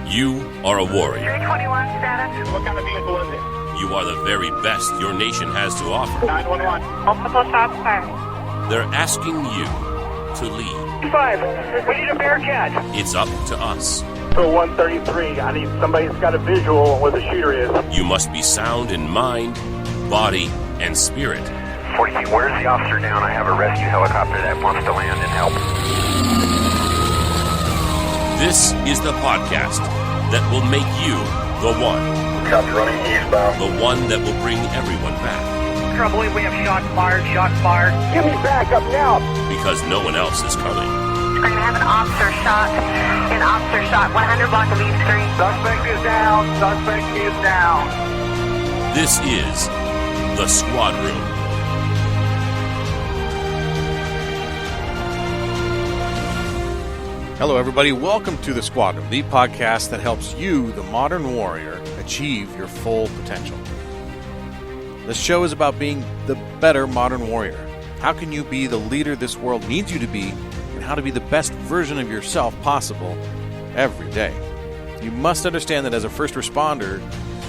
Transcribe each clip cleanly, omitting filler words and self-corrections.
You are a warrior. 321 status. What kind of vehicle is it? You are the very best your nation has to offer. 911. Multiple shots fired. They're asking you to lead. 5, we need a Bearcat. It's up to us. So 133, I need somebody that's got a visual on where the shooter is. You must be sound in mind, body, and spirit. 40 feet, where's the officer down? I have a rescue helicopter that wants to land and help. This is the podcast that will make you the one. Copy, running eastbound. The one that will bring everyone back. Trouble, we have shots fired. Give me backup now. Because no one else is coming. We're going to have an officer shot. 100 block of East Street. Suspect is down. This is the Squad Room. Hello, everybody. Welcome to the Squad Room, the podcast that helps you, the modern warrior, achieve your full potential. This show is about being the better modern warrior. How can you be the leader this world needs you to be, and how to be the best version of yourself possible every day. You must understand that as a first responder,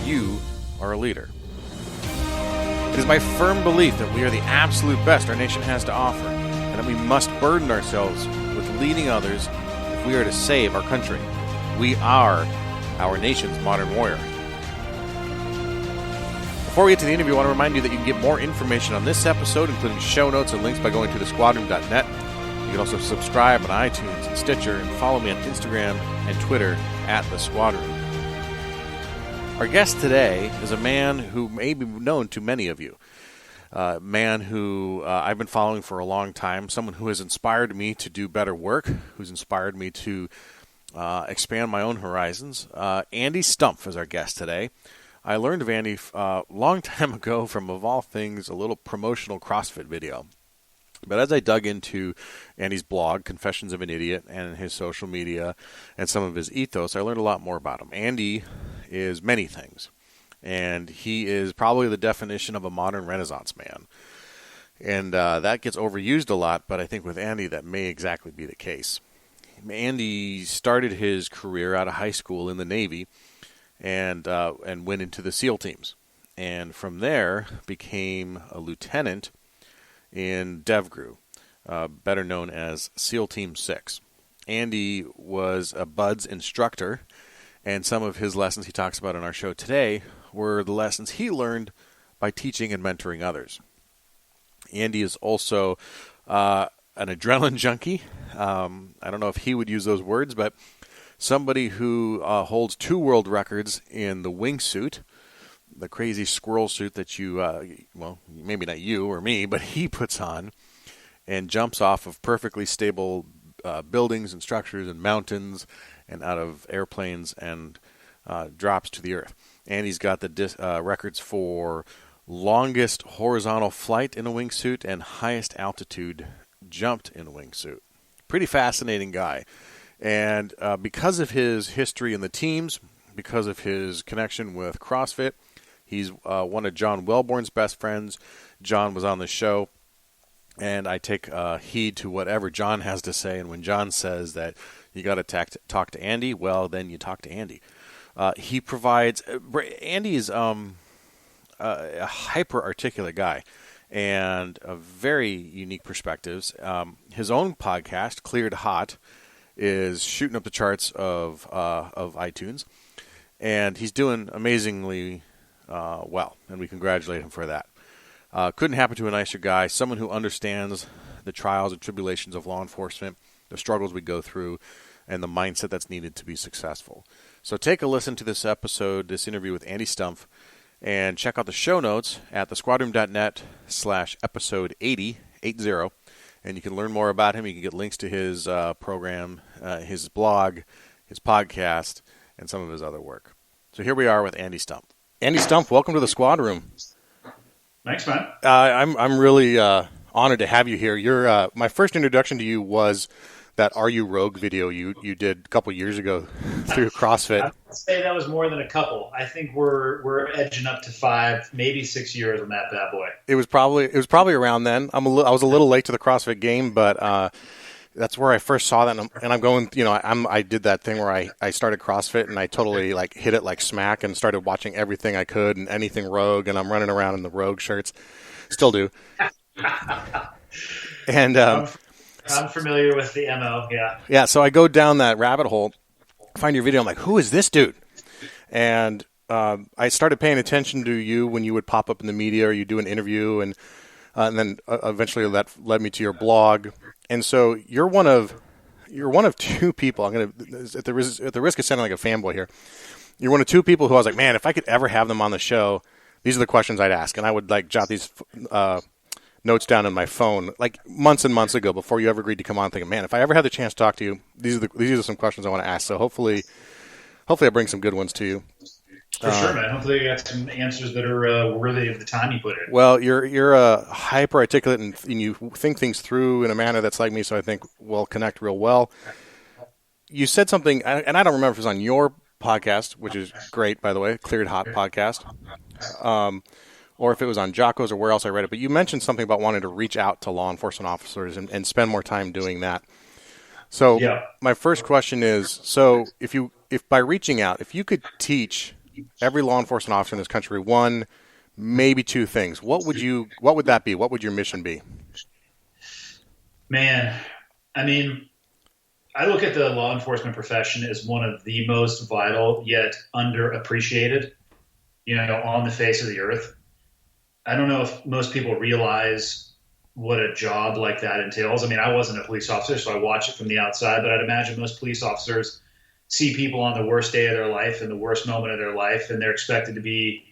you are a leader. It is my firm belief that we are the absolute best our nation has to offer, and that we must burden ourselves with leading others if we are to save our country. We are our nation's modern warrior. Before we get to the interview, I want to remind you that you can get more information on this episode, including show notes and links, by going to thesquadroom.net. You can also subscribe on iTunes and Stitcher, and follow me on Instagram and Twitter at The Squad Room. Our guest today is a man who may be known to many of you. A man who I've been following for a long time, someone who has inspired me to do better work, who's inspired me to expand my own horizons. Andy Stumpf is our guest today. I learned of Andy a long time ago from, of all things, a little promotional CrossFit video. But as I dug into Andy's blog, Confessions of an Idiot, and his social media, and some of his ethos, I learned a lot more about him. Andy is many things, and he is probably the definition of a modern Renaissance man. And that gets overused a lot, but I think with Andy that may exactly be the case. Andy started his career out of high school in the Navy and went into the SEAL teams. And from there became a lieutenant in DEVGRU, better known as SEAL Team 6. Andy was a BUDS instructor, and some of his lessons he talks about in our show today were the lessons he learned by teaching and mentoring others. Andy is also an adrenaline junkie. I don't know if he would use those words, but somebody who holds 2 world records in the wingsuit, the crazy squirrel suit that you, well, maybe not you or me, but he puts on and jumps off of perfectly stable buildings and structures and mountains and out of airplanes and drops to the earth. And he's got the records for longest horizontal flight in a wingsuit and highest altitude jumped in a wingsuit. Pretty fascinating guy. And because of his history in the teams, because of his connection with CrossFit, he's one of John Wellborn's best friends. John was on the show, and I take heed to whatever John has to say. And when John says that you got to talk to Andy, well, then you talk to Andy. He provides. Andy is a hyper-articulate guy and a very unique perspectives. His own podcast, Cleared Hot, is shooting up the charts of iTunes, and he's doing amazingly well, and we congratulate him for that. Couldn't happen to a nicer guy, someone who understands the trials and tribulations of law enforcement, the struggles we go through, and the mindset that's needed to be successful. So take a listen to this episode, this interview with Andy Stumpf, and check out the show notes at thesquadroom.net/episode 80, and you can learn more about him. You can get links to his program, his blog, his podcast, and some of his other work. So here we are with Andy Stumpf. Andy Stumpf, welcome to the Squad Room. Thanks, man. I'm really honored to have you here. You're my first introduction to you was that Are You Rogue video you did a couple years ago through CrossFit. I would say that was more than a couple. I think we're edging up to 5, maybe 6 years on that bad boy. It was probably around then. I was a little late to the CrossFit game, but that's where I first saw that, and I'm going, I did that thing where I started CrossFit and I totally like hit it like smack and started watching everything I could and anything Rogue, and I'm running around in the Rogue shirts, still do. And I'm familiar with the MO, yeah. Yeah, so I go down that rabbit hole, find your video, I'm like, who is this dude? And I started paying attention to you when you would pop up in the media or you do an interview, and then eventually that led me to your blog. And so you're one of two people. I'm gonna, at the risk of sounding like a fanboy here, you're one of two people who I was like, man, if I could ever have them on the show, these are the questions I'd ask, and I would like jot these notes down in my phone like months and months ago before you ever agreed to come on. Thinking, man, if I ever had the chance to talk to you, these are some questions I want to ask. So hopefully I bring some good ones to you. For sure, man. Hopefully you got some answers that are worthy of the time you put in. Well, you're hyper articulate and you think things through in a manner that's like me, so I think we'll connect real well. You said something, and I don't remember if it was on your podcast, which is great, by the way, Cleared Hot podcast, or if it was on Jocko's or where else I read it, but you mentioned something about wanting to reach out to law enforcement officers and spend more time doing that. So My first question is, so if by reaching out, if you could teach every law enforcement officer in this country one, maybe two things, what would that be? What would your mission be? Man, I mean, I look at the law enforcement profession as one of the most vital yet underappreciated, on the face of the earth. I don't know if most people realize what a job like that entails. I mean, I wasn't a police officer, so I watch it from the outside, but I'd imagine most police officers see people on the worst day of their life and the worst moment of their life, and they're expected to be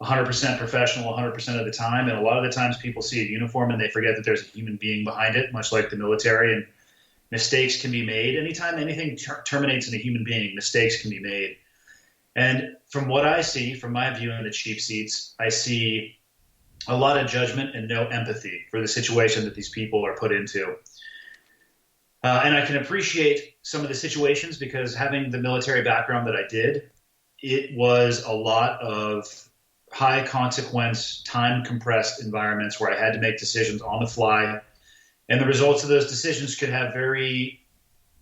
100% professional 100% of the time. And a lot of the times people see a uniform and they forget that there's a human being behind it, much like the military, and mistakes can be made. Anytime anything terminates in a human being, mistakes can be made. And from what I see, from my view in the cheap seats, I see a lot of judgment and no empathy for the situation that these people are put into. And I can appreciate some of the situations because having the military background that I did, it was a lot of high consequence, time compressed environments where I had to make decisions on the fly. And the results of those decisions could have very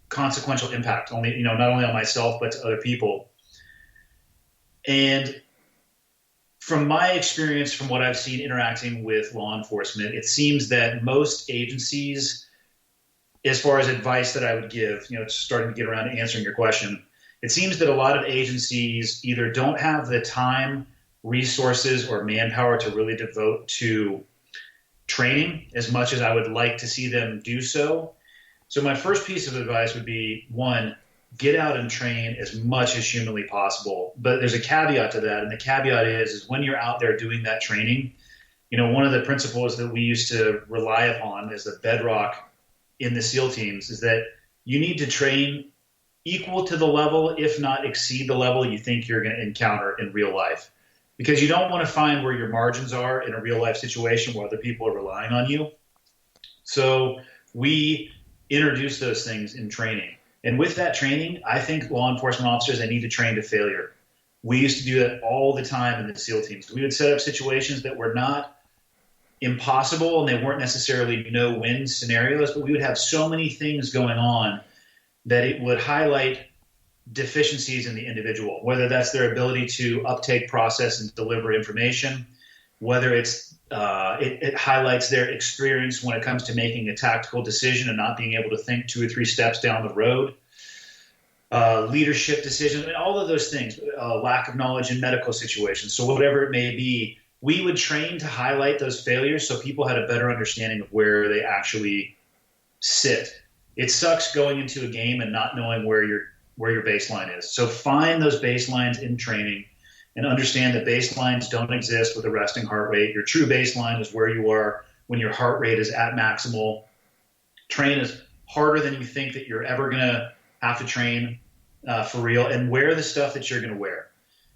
consequential impact, not only on myself, but to other people. And from my experience, from what I've seen interacting with law enforcement, it seems that most agencies, as far as advice that I would give, starting to get around to answering your question, it seems that a lot of agencies either don't have the time, resources, or manpower to really devote to training as much as I would like to see them do so. So my first piece of advice would be, one, get out and train as much as humanly possible. But there's a caveat to that, and the caveat is when you're out there doing that training, one of the principles that we used to rely upon as the bedrock in the SEAL teams is that you need to train equal to the level, if not exceed the level you think you're going to encounter in real life. Because you don't want to find where your margins are in a real life situation where other people are relying on you. So we introduce those things in training. And with that training, I think law enforcement officers, they need to train to failure. We used to do that all the time in the SEAL teams. We would set up situations that were not impossible and they weren't necessarily no-win scenarios, but we would have so many things going on that it would highlight deficiencies in the individual, whether that's their ability to uptake, process, and deliver information, whether it's it highlights their experience when it comes to making a tactical decision and not being able to think 2 or 3 steps down the road, leadership decisions, and all of those things, lack of knowledge in medical situations. So whatever it may be, we would train to highlight those failures so people had a better understanding of where they actually sit. It sucks going into a game and not knowing where your baseline is. So find those baselines in training and understand that baselines don't exist with a resting heart rate. Your true baseline is where you are when your heart rate is at maximal. Train as harder than you think that you're ever going to have to train for real, and wear the stuff that you're going to wear.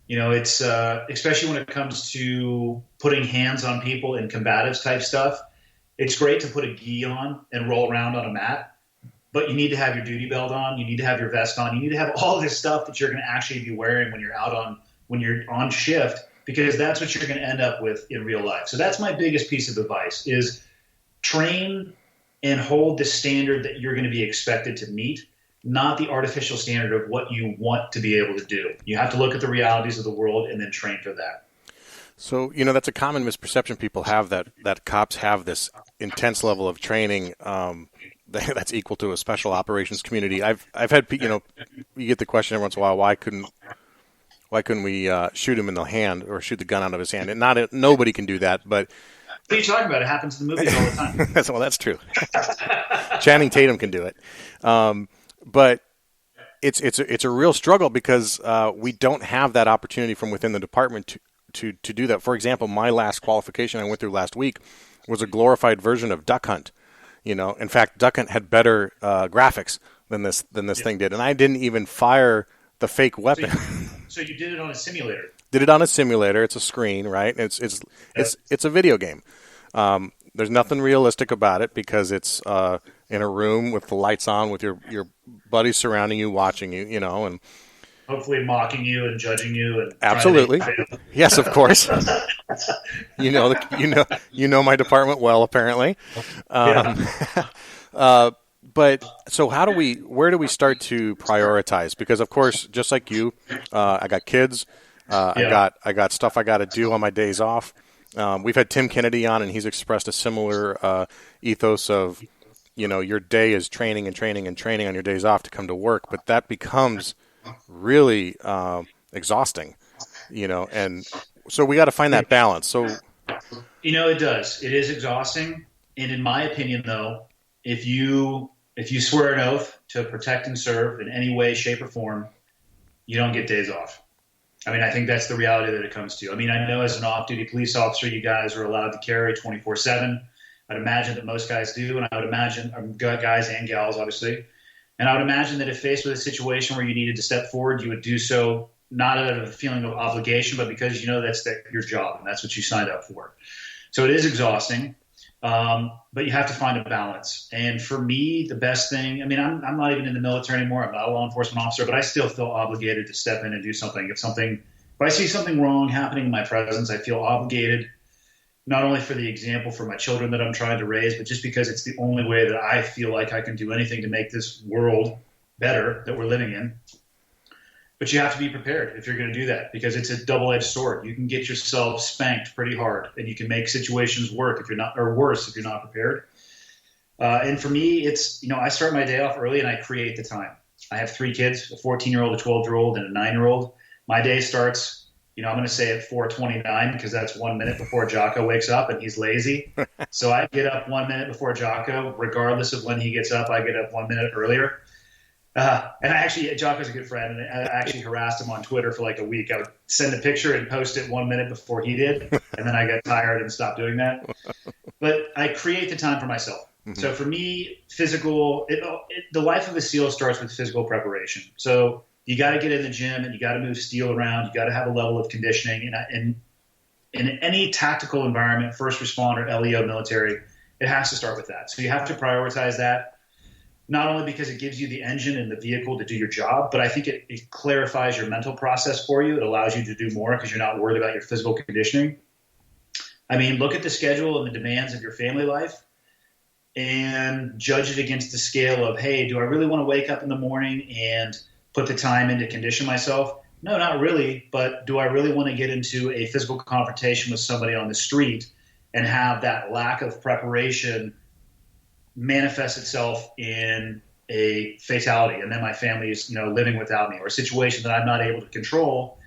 It's especially when it comes to putting hands on people in combatives type stuff. It's great to put a gi on and roll around on a mat, but you need to have your duty belt on. You need to have your vest on. You need to have all this stuff that you're going to actually be wearing when you're on shift, because that's what you're going to end up with in real life. So that's my biggest piece of advice is train and hold the standard that you're going to be expected to meet, not the artificial standard of what you want to be able to do. You have to look at the realities of the world and then train for that. So, that's a common misperception people have, that cops have this intense level of training that's equal to a special operations community. I've had, you get the question every once in a while, why couldn't we shoot him in the hand or shoot the gun out of his hand? And nobody can do that, but... What are you talking about? It happens in the movies all the time. Well, that's true. Channing Tatum can do it. But it's a real struggle because we don't have that opportunity from within the department to do that. For example, my last qualification I went through last week was a glorified version of Duck Hunt. In fact, Duck Hunt had better graphics than this thing did, and I didn't even fire the fake weapon. So you did it on a simulator. Did it on a simulator. It's a screen, right? It's a video game. There's nothing realistic about it because it's in a room with the lights on, with your buddies surrounding you, watching you, and hopefully mocking you and judging you. And absolutely, yes, of course. you know my department well, apparently. But so where do we start to prioritize? Because of course, just like you, I got kids. I got stuff I got to do on my days off. We've had Tim Kennedy on, and he's expressed a similar ethos of, your day is training and training and training on your days off to come to work, but that becomes really exhausting, and so we got to find that balance. So, it does. It is exhausting, and in my opinion, though, if you swear an oath to protect and serve in any way, shape, or form, you don't get days off. I think that's the reality that it comes to. I know as an off-duty police officer, you guys are allowed to carry 24/7. I'd imagine that most guys do, and I would imagine guys and gals, obviously. And I would imagine that if faced with a situation where you needed to step forward, you would do so not out of a feeling of obligation, but because that's your job and that's what you signed up for. So it is exhausting, but you have to find a balance. And for me, the best thing, I'm not even in the military anymore. I'm not a law enforcement officer, but I still feel obligated to step in and do something. If I see something wrong happening in my presence, I feel obligated, not only for the example for my children that I'm trying to raise, but just because it's the only way that I feel like I can do anything to make this world better that we're living in. But you have to be prepared if you're going to do that, because it's a double-edged sword. You can get yourself spanked pretty hard, and you can make situations worse if you're not prepared. And for me, it's, I start my day off early and I create the time. I have 3 kids, a 14-year-old, a 12-year-old, and a 9-year-old. My day starts, I'm going to say at 4:29 because that's 1 minute before Jocko wakes up and he's lazy. So I get up 1 minute before Jocko. Regardless of when he gets up, I get up 1 minute earlier. And Jocko's a good friend, and I actually harassed him on Twitter for like a week. I would send a picture and post it 1 minute before he did, and then I got tired and stopped doing that. But I create the time for myself. Mm-hmm. So for me, the life of a SEAL starts with physical preparation. So you got to get in the gym and you got to move steel around. You got to have a level of conditioning. And in any tactical environment, first responder, LEO, military, it has to start with that. So you have to prioritize that, not only because it gives you the engine and the vehicle to do your job, but I think it clarifies your mental process for you. It allows you to do more because you're not worried about your physical conditioning. Look at the schedule and the demands of your family life and judge it against the scale of, hey, do I really want to wake up in the morning and put the time in to condition myself? No, not really. But do I really want to get into a physical confrontation with somebody on the street and have that lack of preparation manifest itself in a fatality, and then my family is living without me, or a situation that I'm not able to control?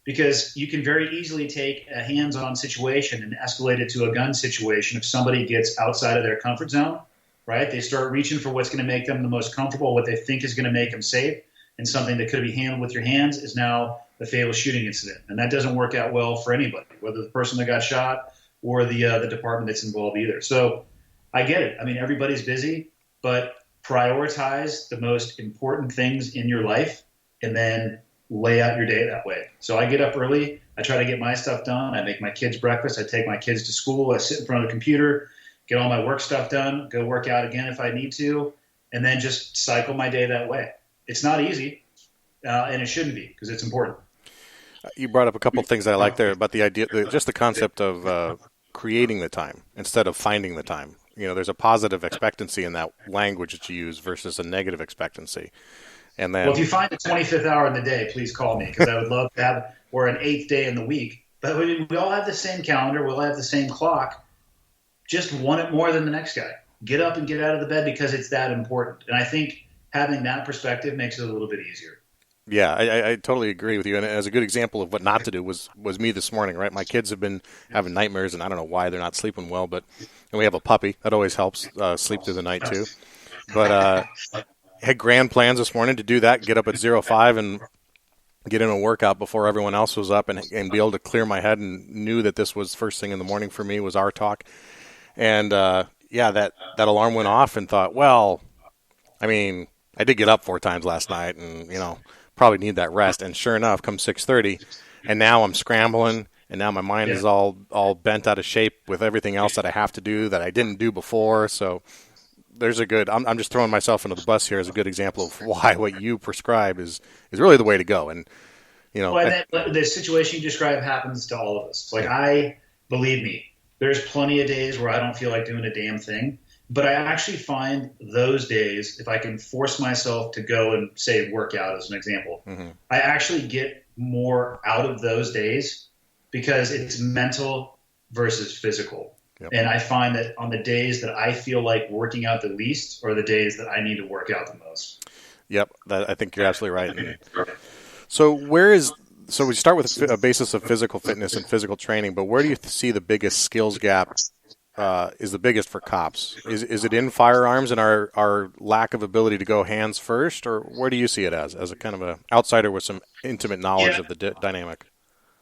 Because you can very easily take a hands-on situation and escalate it to a gun situation if somebody gets outside of their comfort zone, right? They start reaching for what's going to make them the most comfortable, what they think is going to make them safe, and something that could be handled with your hands is now a fatal shooting incident. And that doesn't work out well for anybody, whether the person that got shot or the department that's involved either. So I get it. Everybody's busy, but prioritize the most important things in your life and then lay out your day that way. So I get up early. I try to get my stuff done. I make my kids breakfast. I take my kids to school. I sit in front of the computer, get all my work stuff done, go work out again if I need to, and then just cycle my day that way. It's not easy, and it shouldn't be, because it's important. You brought up a couple of things that I like there about the idea, just the concept of creating the time instead of finding the time. there's a positive expectancy in that language that you use versus a negative expectancy. And then, well, if you find the 25th hour in the day, please call me, because I would love to have, or an 8th day in the week. But we all have the same calendar. We all have the same clock. Just want it more than the next guy. Get up and get out of the bed because it's that important. And I think having that perspective makes it a little bit easier. Yeah, I totally agree with you. And as a good example of what not to do was me this morning, right? My kids have been having nightmares, and I don't know why they're not sleeping well, and we have a puppy. That always helps sleep through the night too. But had grand plans this morning to do that, get up at 05 and get in a workout before everyone else was up and be able to clear my head, and knew that this was first thing in the morning for me was our talk. And, that alarm went off, and thought, well, I mean, I did get up 4 times last night and, probably need that rest. And sure enough, come 6:30, and now I'm scrambling, and now my mind is all bent out of shape with everything else that I have to do that I didn't do before. So there's I'm just throwing myself into the bus here as a good example of why what you prescribe is really the way to go. And, the situation you describe happens to all of us. Believe me, there's plenty of days where I don't feel like doing a damn thing. But I actually find those days, if I can force myself to go and, say, work out as an example, I actually get more out of those days because it's mental versus physical. Yep. And I find that on the days that I feel like working out the least are the days that I need to work out the most. Yep, I think you're absolutely right. So we start with a basis of physical fitness and physical training, but where do you see the biggest skills gap is the biggest for cops? Is it in firearms and our lack of ability to go hands first, or where do you see it as a kind of an outsider with some intimate knowledge of the dynamic?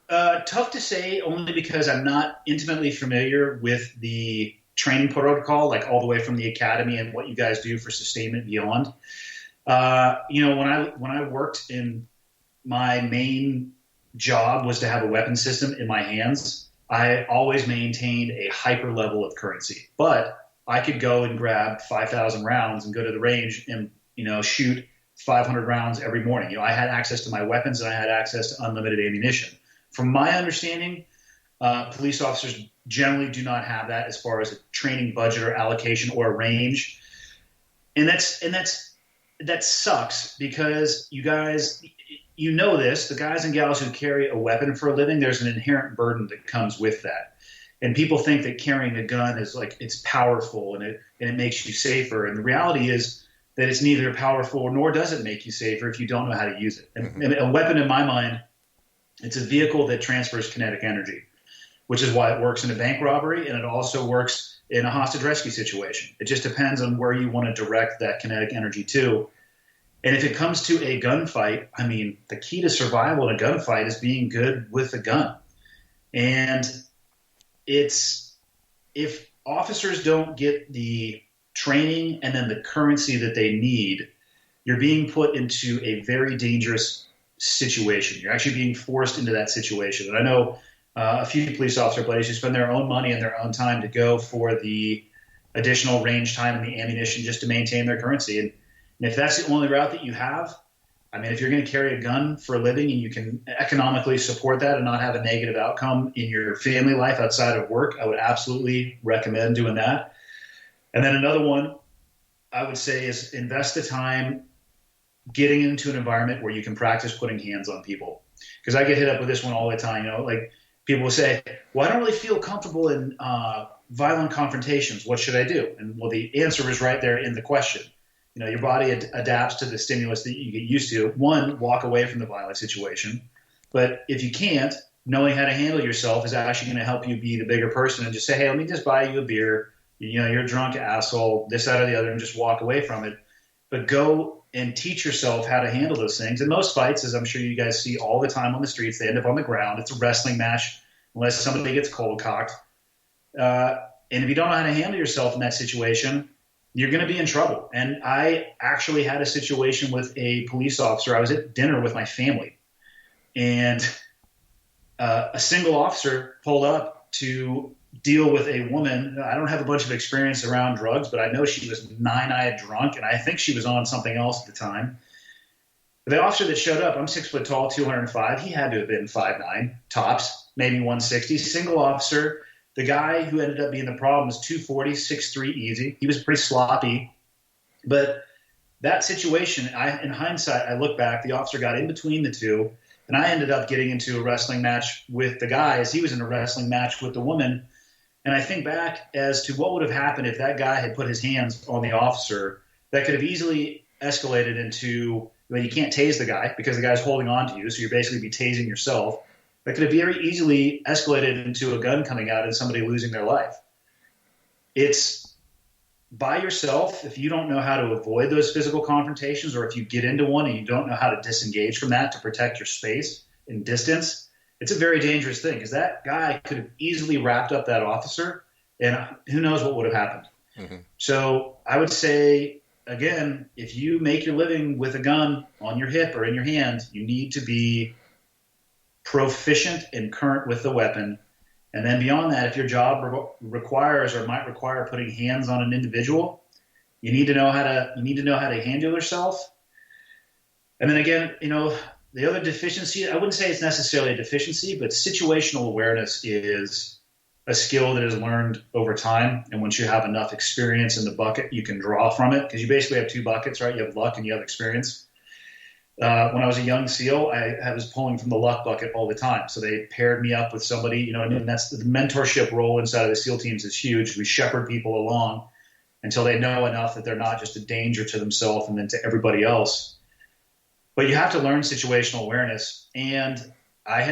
Tough to say, only because I'm not intimately familiar with the training protocol, like all the way from the academy and what you guys do for sustainment beyond. When I worked in, my main job was to have a weapon system in my hands. I always maintained a hyper level of currency, but I could go and grab 5,000 rounds and go to the range and, shoot 500 rounds every morning. I had access to my weapons, and I had access to unlimited ammunition. From my understanding, police officers generally do not have that as far as a training budget or allocation or a range. And that sucks, because you guys, this, the guys and gals who carry a weapon for a living, there's an inherent burden that comes with that. And people think that carrying a gun is it's powerful and it makes you safer. And the reality is that it's neither powerful nor does it make you safer if you don't know how to use it. And a weapon, in my mind, it's a vehicle that transfers kinetic energy, which is why it works in a bank robbery, and it also works in a hostage rescue situation. It just depends on where you want to direct that kinetic energy to. And if it comes to a gunfight, the key to survival in a gunfight is being good with a gun. And if officers don't get the training and then the currency that they need, you're being put into a very dangerous situation. You're actually being forced into that situation. And I know a few police officer buddies who spend their own money and their own time to go for the additional range time and the ammunition just to maintain their currency. And if that's the only route that you have, if you're going to carry a gun for a living and you can economically support that and not have a negative outcome in your family life outside of work, I would absolutely recommend doing that. And then another one I would say is invest the time getting into an environment where you can practice putting hands on people. Because I get hit up with this one all the time. People will say, well, I don't really feel comfortable in violent confrontations. What should I do? And the answer is right there in the question. Your body adapts to the stimulus that you get used to. One, walk away from the violent situation. But if you can't, knowing how to handle yourself is actually going to help you be the bigger person and just say, hey, let me just buy you a beer. You're a drunk asshole, this, that, or the other, and just walk away from it. But go and teach yourself how to handle those things. And most fights, as I'm sure you guys see all the time on the streets, they end up on the ground. It's a wrestling match unless somebody gets cold cocked. And if you don't know how to handle yourself in that situation, you're going to be in trouble. And I actually had a situation with a police officer. I was at dinner with my family, and a single officer pulled up to deal with a woman. I don't have a bunch of experience around drugs, but I know she was nine-eyed drunk, and I think she was on something else at the time. The officer that showed up, I'm 6 foot tall, 205. He had to have been 5'9", tops, maybe 160. Single officer, The guy who ended up being the problem was 240, 6'3", easy. He was pretty sloppy. But that situation, in hindsight, I look back, the officer got in between the two, and I ended up getting into a wrestling match with the guy as he was in a wrestling match with the woman. And I think back as to what would have happened if that guy had put his hands on the officer. That could have easily escalated into, well, you can't tase the guy because the guy's holding on to you, so you're basically be tasing yourself. That could have very easily escalated into a gun coming out and somebody losing their life. It's by yourself, if you don't know how to avoid those physical confrontations, or if you get into one and you don't know how to disengage from that to protect your space and distance, it's a very dangerous thing, because that guy could have easily wrapped up that officer, and who knows what would have happened. Mm-hmm. So I would say, again, if you make your living with a gun on your hip or in your hand, you need to be proficient and current with the weapon. And then beyond that, if your job requires or might require putting hands on an individual, you need to know how to handle yourself. And then again, the other deficiency, I wouldn't say it's necessarily a deficiency, but situational awareness is a skill that is learned over time. And once you have enough experience in the bucket, you can draw from it, because you basically have two buckets, right? You have luck and you have experience. When I was a young SEAL, I was pulling from the luck bucket all the time. So they paired me up with somebody, and that's the mentorship role inside of the SEAL teams is huge. We shepherd people along until they know enough that they're not just a danger to themselves and then to everybody else. But you have to learn situational awareness. And I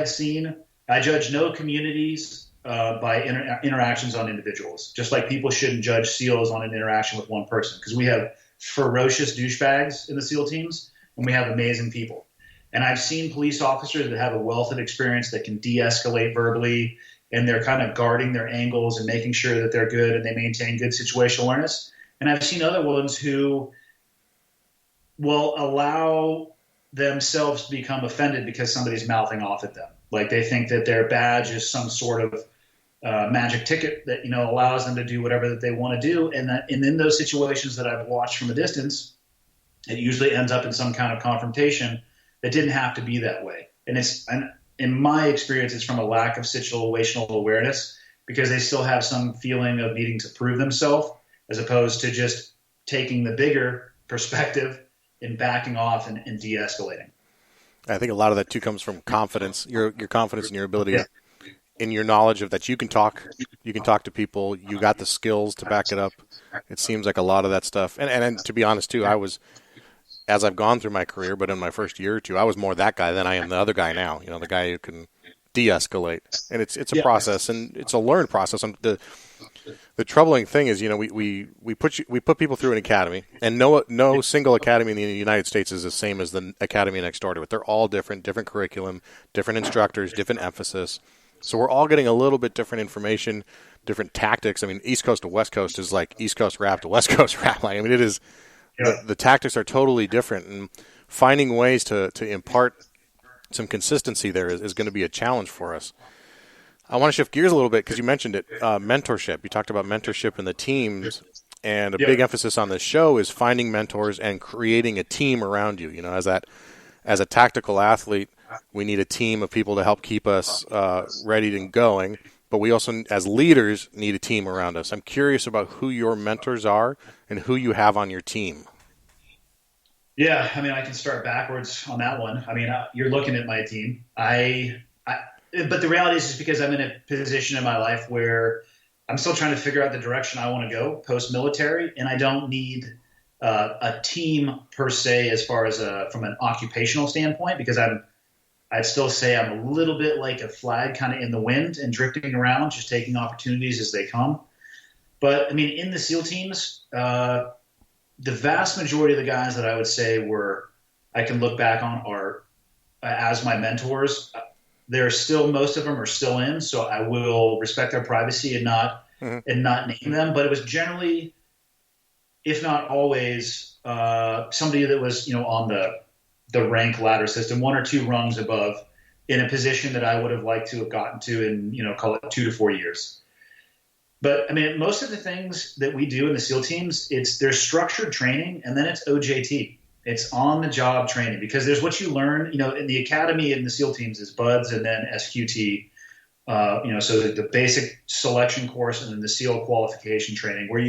judge no communities by interactions on individuals, just like people shouldn't judge SEALs on an interaction with one person, because we have ferocious douchebags in the SEAL teams. And we have amazing people. And I've seen police officers that have a wealth of experience that can de-escalate verbally, and they're kind of guarding their angles and making sure that they're good and they maintain good situational awareness. And I've seen other ones who will allow themselves to become offended because somebody's mouthing off at them. Like they think that their badge is some sort of magic ticket that, allows them to do whatever that they want to do. And in those situations that I've watched from a distance, it usually ends up in some kind of confrontation that didn't have to be that way. And in my experience, it's from a lack of situational awareness, because they still have some feeling of needing to prove themselves, as opposed to just taking the bigger perspective and backing off and de-escalating. I think a lot of that too comes from confidence, your confidence in your ability, in your knowledge of that you can talk to people, you got the skills to back it up. It seems like a lot of that stuff. And to be honest too, I was, as I've gone through my career, but in my first year or two, I was more that guy than I am the other guy now. The guy who can de-escalate, and it's a process, and it's a learned process. And the troubling thing is, we put people through an academy, and no single academy in the United States is the same as the academy next door to it. They're all different curriculum, different instructors, different emphasis. So we're all getting a little bit different information, different tactics. I mean, East Coast to West Coast is like East Coast rap to West Coast rap. I mean, it is. The tactics are totally different, and finding ways to impart some consistency there is going to be a challenge for us. I want to shift gears a little bit, because you mentioned it, mentorship. You talked about mentorship in the teams, and a big emphasis on this show is finding mentors and creating a team around you. As a tactical athlete, we need a team of people to help keep us ready and going. But we also, as leaders, need a team around us. I'm curious about who your mentors are and who you have on your team. Yeah, I can start backwards on that one. You're looking at my team. But the reality is because I'm in a position in my life where I'm still trying to figure out the direction I want to go post-military, and I don't need a team per se as far as from an occupational standpoint, because I'd still say I'm a little bit like a flag kind of in the wind and drifting around, just taking opportunities as they come. But, in the SEAL teams, the vast majority of the guys that I would say I can look back on are as my mentors. Most of them are still in, so I will respect their privacy and not name them. But it was generally, if not always, somebody that was, on the rank ladder system, one or two rungs above, in a position that I would have liked to have gotten to in, call it 2 to 4 years. But most of the things that we do in the SEAL teams, there's structured training, and then it's OJT. It's on the job training, because there's what you learn, in the academy and the SEAL teams is BUDS and then SQT. So the basic selection course and then the SEAL qualification training where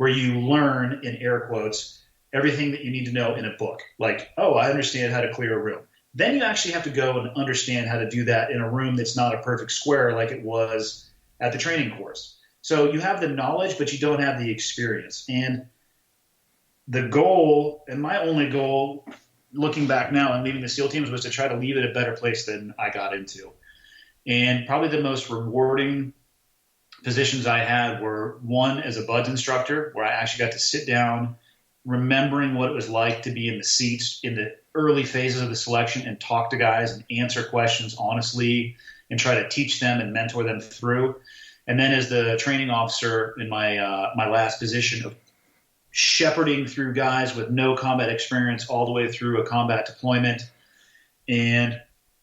you learn, in air quotes, everything that you need to know in a book. Like, oh, I understand how to clear a room. Then you actually have to go and understand how to do that in a room that's not a perfect square like it was at the training course. So you have the knowledge, but you don't have the experience. And the goal, and my only goal, looking back now and leaving the SEAL teams, was to try to leave it a better place than I got into. And probably the most rewarding positions I had were one as a BUD/S instructor, where I actually got to sit down, remembering what it was like to be in the seats in the early phases of the selection and talk to guys and answer questions honestly and try to teach them and mentor them through. And then as the training officer in my last position of shepherding through guys with no combat experience all the way through a combat deployment and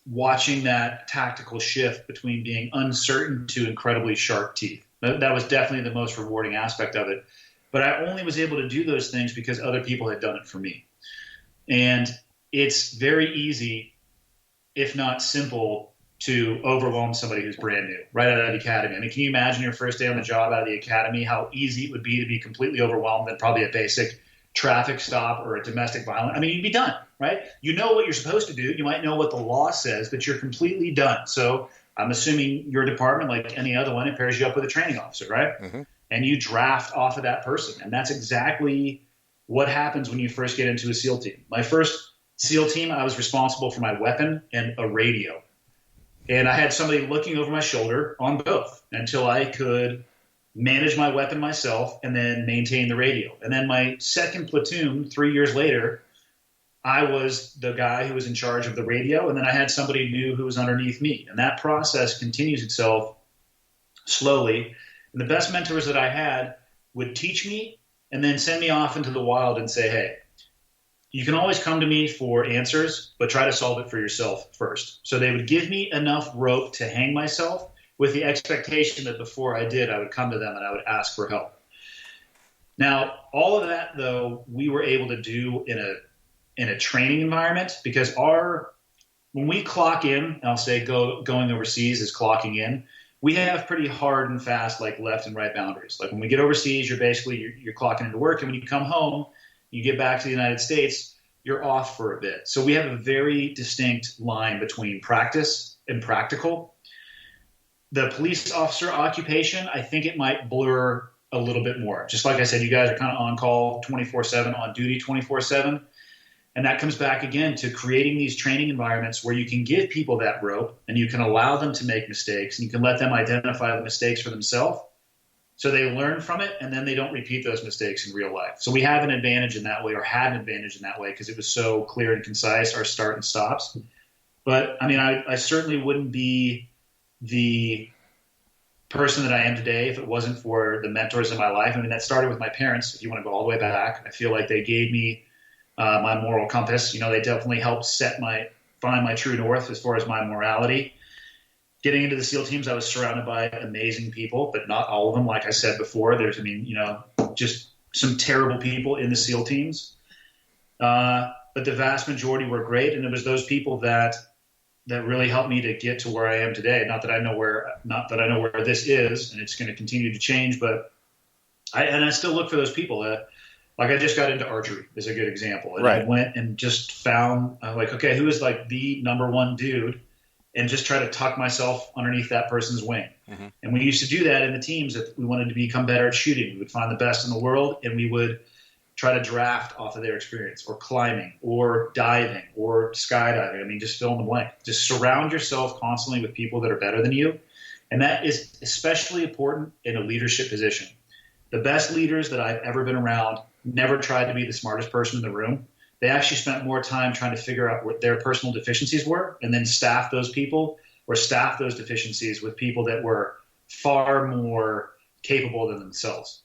watching that tactical shift between being uncertain to incredibly sharp teeth. That was definitely the most rewarding aspect of it. But I only was able to do those things because other people had done it for me. And it's very easy, if not simple, to overwhelm somebody who's brand new right out of the academy. I mean, can you imagine your first day on the job out of the academy, how easy it would be to be completely overwhelmed at probably a basic traffic stop or a domestic violence? I mean, you'd be done, right? You know what you're supposed to do. You might know what the law says, but you're completely done. So I'm assuming your department, like any other one, it pairs you up with a training officer, right? Mm-hmm. And you draft off of that person. And that's exactly what happens when you first get into a SEAL team. My first SEAL team, I was responsible for my weapon and a radio. And I had somebody looking over my shoulder on both until I could manage my weapon myself and then maintain the radio. And then my second platoon, 3 years later, I was the guy who was in charge of the radio. And then I had somebody new who was underneath me. And that process continues itself slowly. And the best mentors that I had would teach me and then send me off into the wild and say, hey, you can always come to me for answers, but try to solve it for yourself first. So they would give me enough rope to hang myself with the expectation that before I did, I would come to them and I would ask for help. Now, all of that, though, we were able to do in a training environment because when we clock in, I'll say going overseas is clocking in, we have pretty hard and fast like left and right boundaries. Like when we get overseas, you're clocking into work, and when you come home, you get back to the United States, you're off for a bit. So we have a very distinct line between practice and practical. The police officer occupation, I think it might blur a little bit more. Just like I said, you guys are kind of on call 24/7, on duty 24/7. And that comes back again to creating these training environments where you can give people that rope and you can allow them to make mistakes and you can let them identify the mistakes for themselves. So they learn from it, and then they don't repeat those mistakes in real life. So we have an advantage in that way, or had an advantage in that way, because it was so clear and concise, our start and stops. But, I mean, I certainly wouldn't be the person that I am today if it wasn't for the mentors in my life. I mean, that started with my parents, if you want to go all the way back. I feel like they gave me my moral compass. You know, they definitely helped find my true north as far as my morality. Getting into the SEAL teams, I was surrounded by amazing people, but not all of them. Like I said before, just some terrible people in the SEAL teams. But the vast majority were great, and it was those people that really helped me to get to where I am today. Not that I know where this is, and it's going to continue to change, but I still look for those people. Like I just got into archery is a good example. And right. I went and just found okay, who is like the number one dude? And just try to tuck myself underneath that person's wing. Mm-hmm. And we used to do that in the teams. If we wanted to become better at shooting, we would find the best in the world, and we would try to draft off of their experience, or climbing, or diving, or skydiving. I mean, just fill in the blank. Just surround yourself constantly with people that are better than you. And that is especially important in a leadership position. The best leaders that I've ever been around never tried to be the smartest person in the room. They actually spent more time trying to figure out what their personal deficiencies were and then staff those people or staff those deficiencies with people that were far more capable than themselves.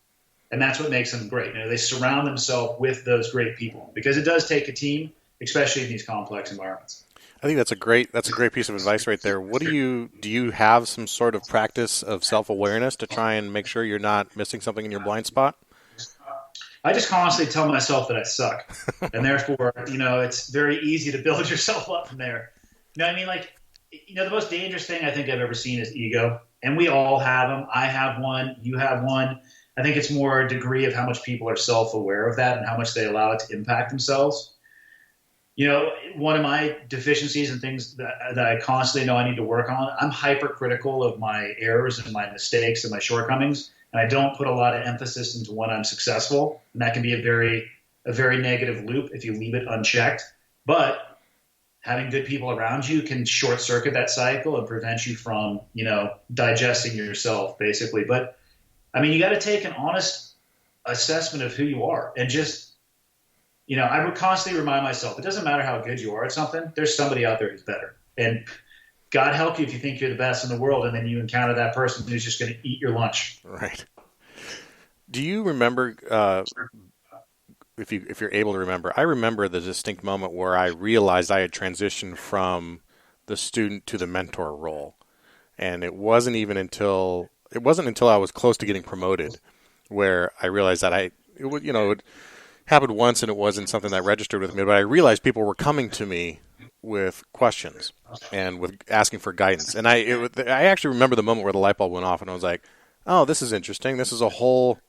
And that's what makes them great. You know, they surround themselves with those great people because it does take a team, especially in these complex environments. I think that's a great piece of advice right there. What do you have some sort of practice of self-awareness to try and make sure you're not missing something in your blind spot? I just constantly tell myself that I suck. And therefore, it's very easy to build yourself up from there. You know what I mean? Like, the most dangerous thing I think I've ever seen is ego. And we all have them. I have one. You have one. I think it's more a degree of how much people are self-aware of that and how much they allow it to impact themselves. One of my deficiencies and things that I constantly know I need to work on, I'm hypercritical of my errors and my mistakes and my shortcomings. And I don't put a lot of emphasis into when I'm successful. And that can be a very negative loop if you leave it unchecked. But having good people around you can short circuit that cycle and prevent you from, digesting yourself basically. But I mean, you got to take an honest assessment of who you are and just, I would constantly remind myself, it doesn't matter how good you are at something. There's somebody out there who's better. And God help you if you think you're the best in the world and then you encounter that person who's just going to eat your lunch. Right. Do you remember, if you're able to remember, I remember the distinct moment where I realized I had transitioned from the student to the mentor role. And it wasn't until I was close to getting promoted where I realized that it happened once and it wasn't something that registered with me, but I realized people were coming to me with questions and with asking for guidance. And I actually remember the moment where the light bulb went off and I was like, oh, this is interesting. This is a whole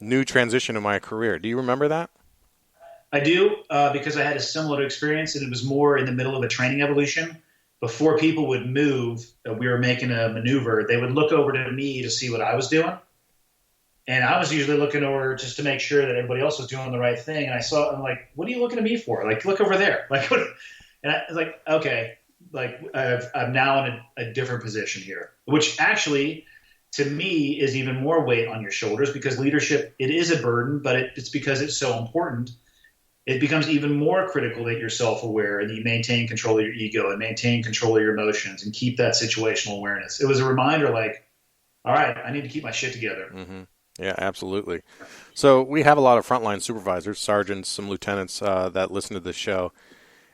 new transition in my career. Do you remember that? I do, because I had a similar experience, and it was more in the middle of a training evolution. Before people would move, we were making a maneuver, they would look over to me to see what I was doing. And I was usually looking over just to make sure that everybody else was doing the right thing. And I'm like, what are you looking at me for? Like, look over there. Like, what? And I was like, okay, like I'm now in a different position here, which actually to me is even more weight on your shoulders, because leadership, it is a burden, but it's because it's so important. It becomes even more critical that you're self-aware and you maintain control of your ego and maintain control of your emotions and keep that situational awareness. It was a reminder like, all right, I need to keep my shit together. Mm-hmm. Yeah, absolutely. So we have a lot of frontline supervisors, sergeants, some lieutenants that listen to this show.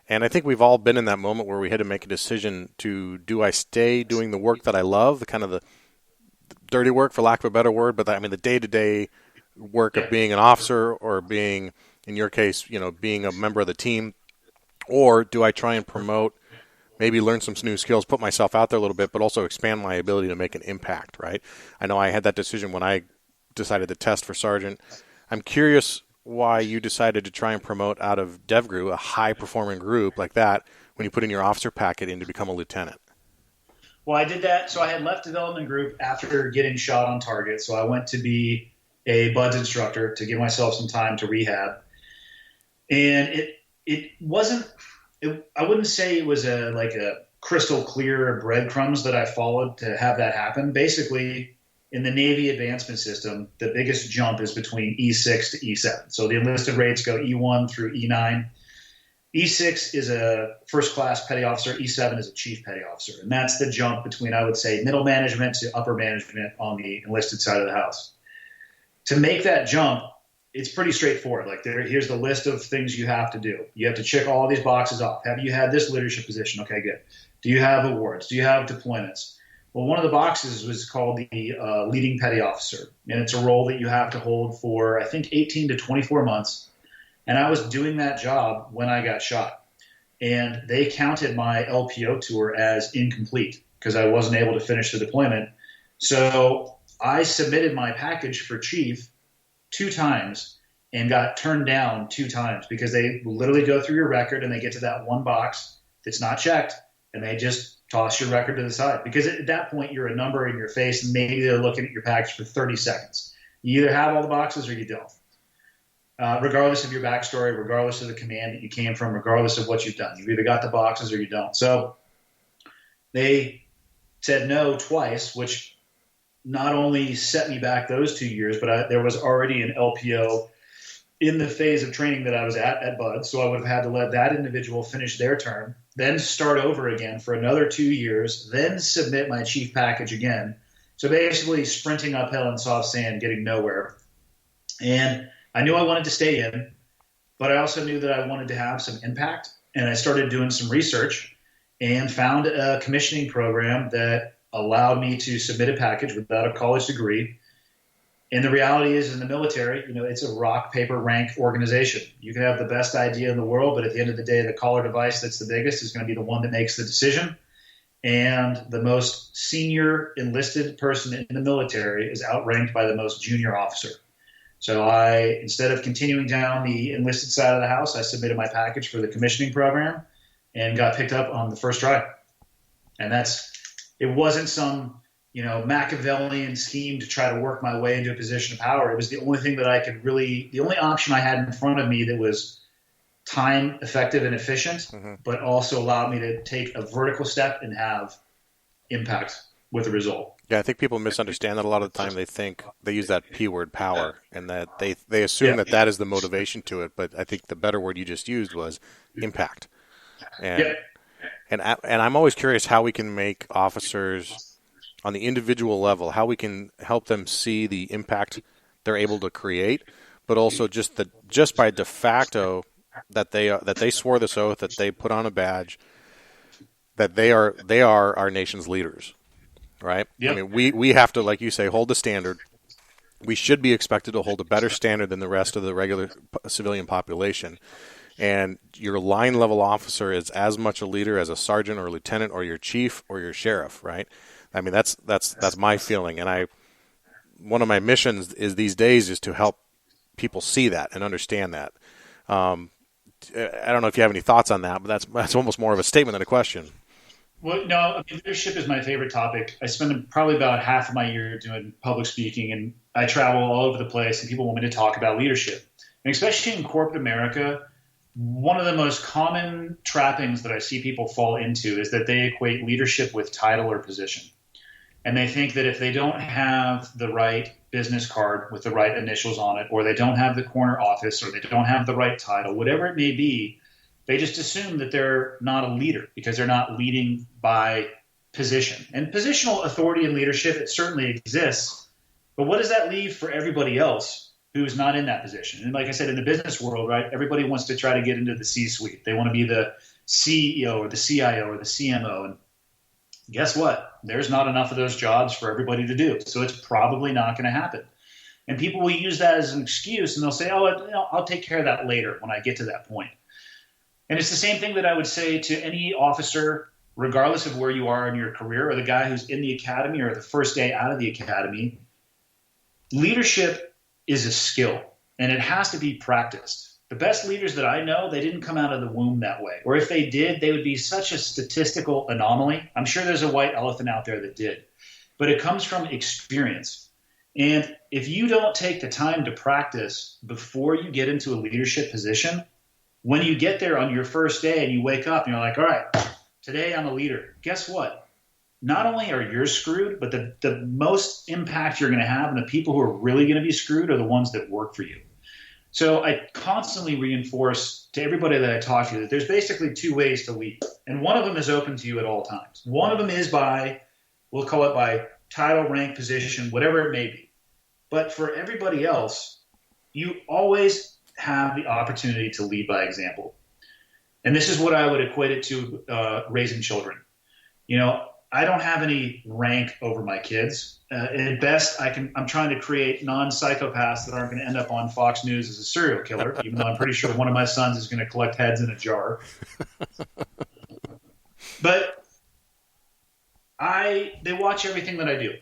And I think we've all been in that moment where we had to make a decision to, do I stay doing the work that I love, the kind of the dirty work, for lack of a better word, but the day-to-day work of being an officer or being, in your case, being a member of the team, or do I try and promote, maybe learn some new skills, put myself out there a little bit, but also expand my ability to make an impact, right? I know I had that decision when I decided to test for sergeant. I'm curious why you decided to try and promote out of DEVGRU, a high-performing group like that, when you put in your officer packet in to become a lieutenant. Well, I did that. So I had left development group after getting shot on target. So I went to be a BUDS instructor to give myself some time to rehab. And it wasn't, I wouldn't say it was a crystal clear breadcrumbs that I followed to have that happen. Basically, in the Navy advancement system, the biggest jump is between E6 to E7. So the enlisted rates go E1 through E9. E6 is a first class petty officer. E7 is a chief petty officer. And that's the jump between, I would say, middle management to upper management on the enlisted side of the house. To make that jump, it's pretty straightforward. Like here's the list of things you have to do. You have to check all these boxes off. Have you had this leadership position? Okay, good. Do you have awards? Do you have deployments? Well, one of the boxes was called the leading petty officer. And it's a role that you have to hold for, I think, 18 to 24 months. And I was doing that job when I got shot. And they counted my LPO tour as incomplete because I wasn't able to finish the deployment. So I submitted my package for chief 2 times and got turned down 2 times because they literally go through your record and they get to that one box that's not checked and they just toss your record to the side. Because at that point, you're a number in your face and maybe they're looking at your package for 30 seconds. You either have all the boxes or you don't. Regardless of your backstory, regardless of the command that you came from, regardless of what you've done. You've either got the boxes or you don't. So they said no twice, which not only set me back those 2 years, but there was already an LPO in the phase of training that I was at BUD. So I would have had to let that individual finish their term, then start over again for another 2 years, then submit my chief package again. So basically sprinting uphill in soft sand, getting nowhere. And I knew I wanted to stay in, but I also knew that I wanted to have some impact. And I started doing some research and found a commissioning program that allowed me to submit a package without a college degree. And the reality is in the military, it's a rock, paper, rank organization. You can have the best idea in the world, but at the end of the day, the collar device that's the biggest is going to be the one that makes the decision. and the most senior enlisted person in the military is outranked by the most junior officer. So instead of continuing down the enlisted side of the house, I submitted my package for the commissioning program and got picked up on the first try. And it wasn't some, Machiavellian scheme to try to work my way into a position of power. It was the only thing that the only option I had in front of me that was time effective and efficient, but also allowed me to take a vertical step and have impact with the result. Yeah, I think people misunderstand that a lot of the time. They think they use that P word, power, and that they assume that is the motivation to it. But I think the better word you just used was impact. And I'm always curious how we can make officers on the individual level, how we can help them see the impact they're able to create, but also just by de facto that they swore this oath, that they put on a badge, that they are our nation's leaders, right? Yep. I mean, we have to, like you say, hold the standard. We should be expected to hold a better standard than the rest of the regular civilian population. And your line level officer is as much a leader as a sergeant or a lieutenant or your chief or your sheriff, right? I mean, that's my feeling. And one of my missions these days is to help people see that and understand that. I don't know if you have any thoughts on that, but that's almost more of a statement than a question. Well, no, leadership is my favorite topic. I spend probably about half of my year doing public speaking, and I travel all over the place, and people want me to talk about leadership. And especially in corporate America, one of the most common trappings that I see people fall into is that they equate leadership with title or position. And they think that if they don't have the right business card with the right initials on it, or they don't have the corner office, or they don't have the right title, whatever it may be, they just assume that they're not a leader because they're not leading by position. And positional authority and leadership, it certainly exists. But what does that leave for everybody else who's not in that position? And like I said, in the business world, right, everybody wants to try to get into the C-suite. They want to be the CEO or the CIO or the CMO. And guess what? There's not enough of those jobs for everybody to do. So it's probably not going to happen. And people will use that as an excuse, and they'll say, I'll take care of that later when I get to that point. And it's the same thing that I would say to any officer, regardless of where you are in your career, or the guy who's in the academy or the first day out of the academy. Leadership is a skill, and it has to be practiced. The best leaders that I know, they didn't come out of the womb that way. Or if they did, they would be such a statistical anomaly. I'm sure there's a white elephant out there that did. But it comes from experience. And if you don't take the time to practice before you get into a leadership position, when you get there on your first day and you wake up and you're like, all right, today I'm a leader. Guess what? Not only are you screwed, but the most impact you're going to have and the people who are really going to be screwed are the ones that work for you. So I constantly reinforce to everybody that I talk to that there's basically two ways to lead. And one of them is open to you at all times. One of them is we'll call it by title, rank, position, whatever it may be. But for everybody else, you always have the opportunity to lead by example. And this is what I would equate it to raising children. I don't have any rank over my kids. At best, I'm trying to create non-psychopaths that aren't going to end up on Fox News as a serial killer, even though I'm pretty sure one of my sons is going to collect heads in a jar. But they watch everything that I do.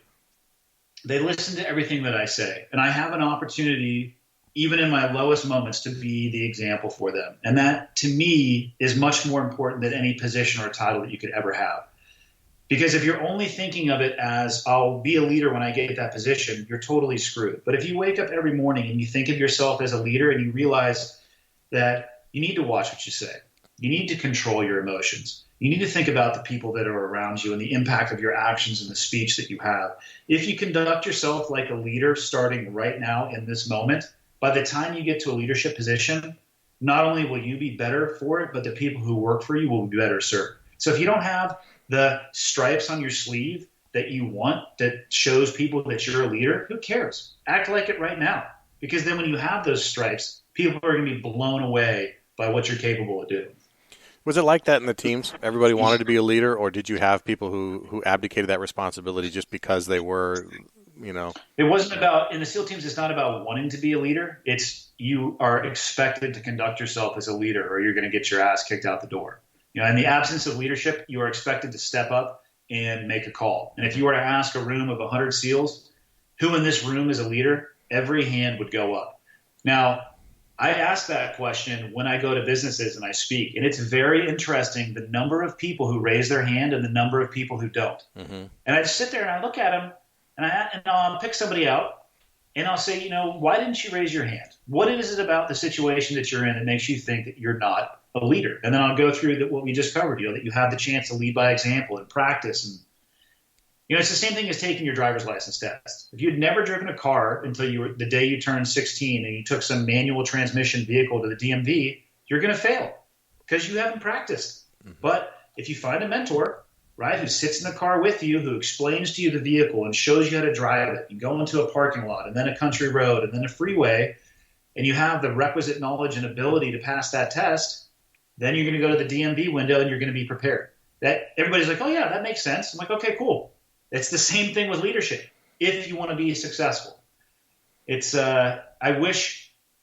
They listen to everything that I say. And I have an opportunity, even in my lowest moments, to be the example for them. And that, to me, is much more important than any position or title that you could ever have. Because if you're only thinking of it as, I'll be a leader when I get that position, you're totally screwed. But if you wake up every morning and you think of yourself as a leader and you realize that you need to watch what you say, you need to control your emotions, you need to think about the people that are around you and the impact of your actions and the speech that you have. If you conduct yourself like a leader starting right now in this moment, by the time you get to a leadership position, not only will you be better for it, but the people who work for you will be better served. So if you don't have the stripes on your sleeve that you want that shows people that you're a leader, who cares? Act like it right now. Because then when you have those stripes, people are going to be blown away by what you're capable of doing. Was it like that in the teams? Everybody wanted to be a leader, or did you have people who abdicated that responsibility just because they were, It wasn't about, in the SEAL teams, it's not about wanting to be a leader. It's you are expected to conduct yourself as a leader or you're going to get your ass kicked out the door. In the absence of leadership, you are expected to step up and make a call. And if you were to ask a room of 100 SEALs, who in this room is a leader, every hand would go up. Now, I ask that question when I go to businesses and I speak, and it's very interesting, the number of people who raise their hand and the number of people who don't. Mm-hmm. And I just sit there and I look at them, and I'll pick somebody out, and I'll say, why didn't you raise your hand? What is it about the situation that you're in that makes you think that you're not a leader? And then I'll go through what we just covered, that you have the chance to lead by example and practice. And it's the same thing as taking your driver's license test. If you'd never driven a car until the day you turned 16 and you took some manual transmission vehicle to the DMV, you're going to fail because you haven't practiced. Mm-hmm. But if you find a mentor, right, who sits in the car with you, who explains to you the vehicle and shows you how to drive it, you go into a parking lot and then a country road and then a freeway, and you have the requisite knowledge and ability to pass that test, then you're going to go to the DMV window and you're going to be prepared. That everybody's like, oh yeah, that makes sense. I'm like, okay, cool. It's the same thing with leadership. If you want to be successful, it's, I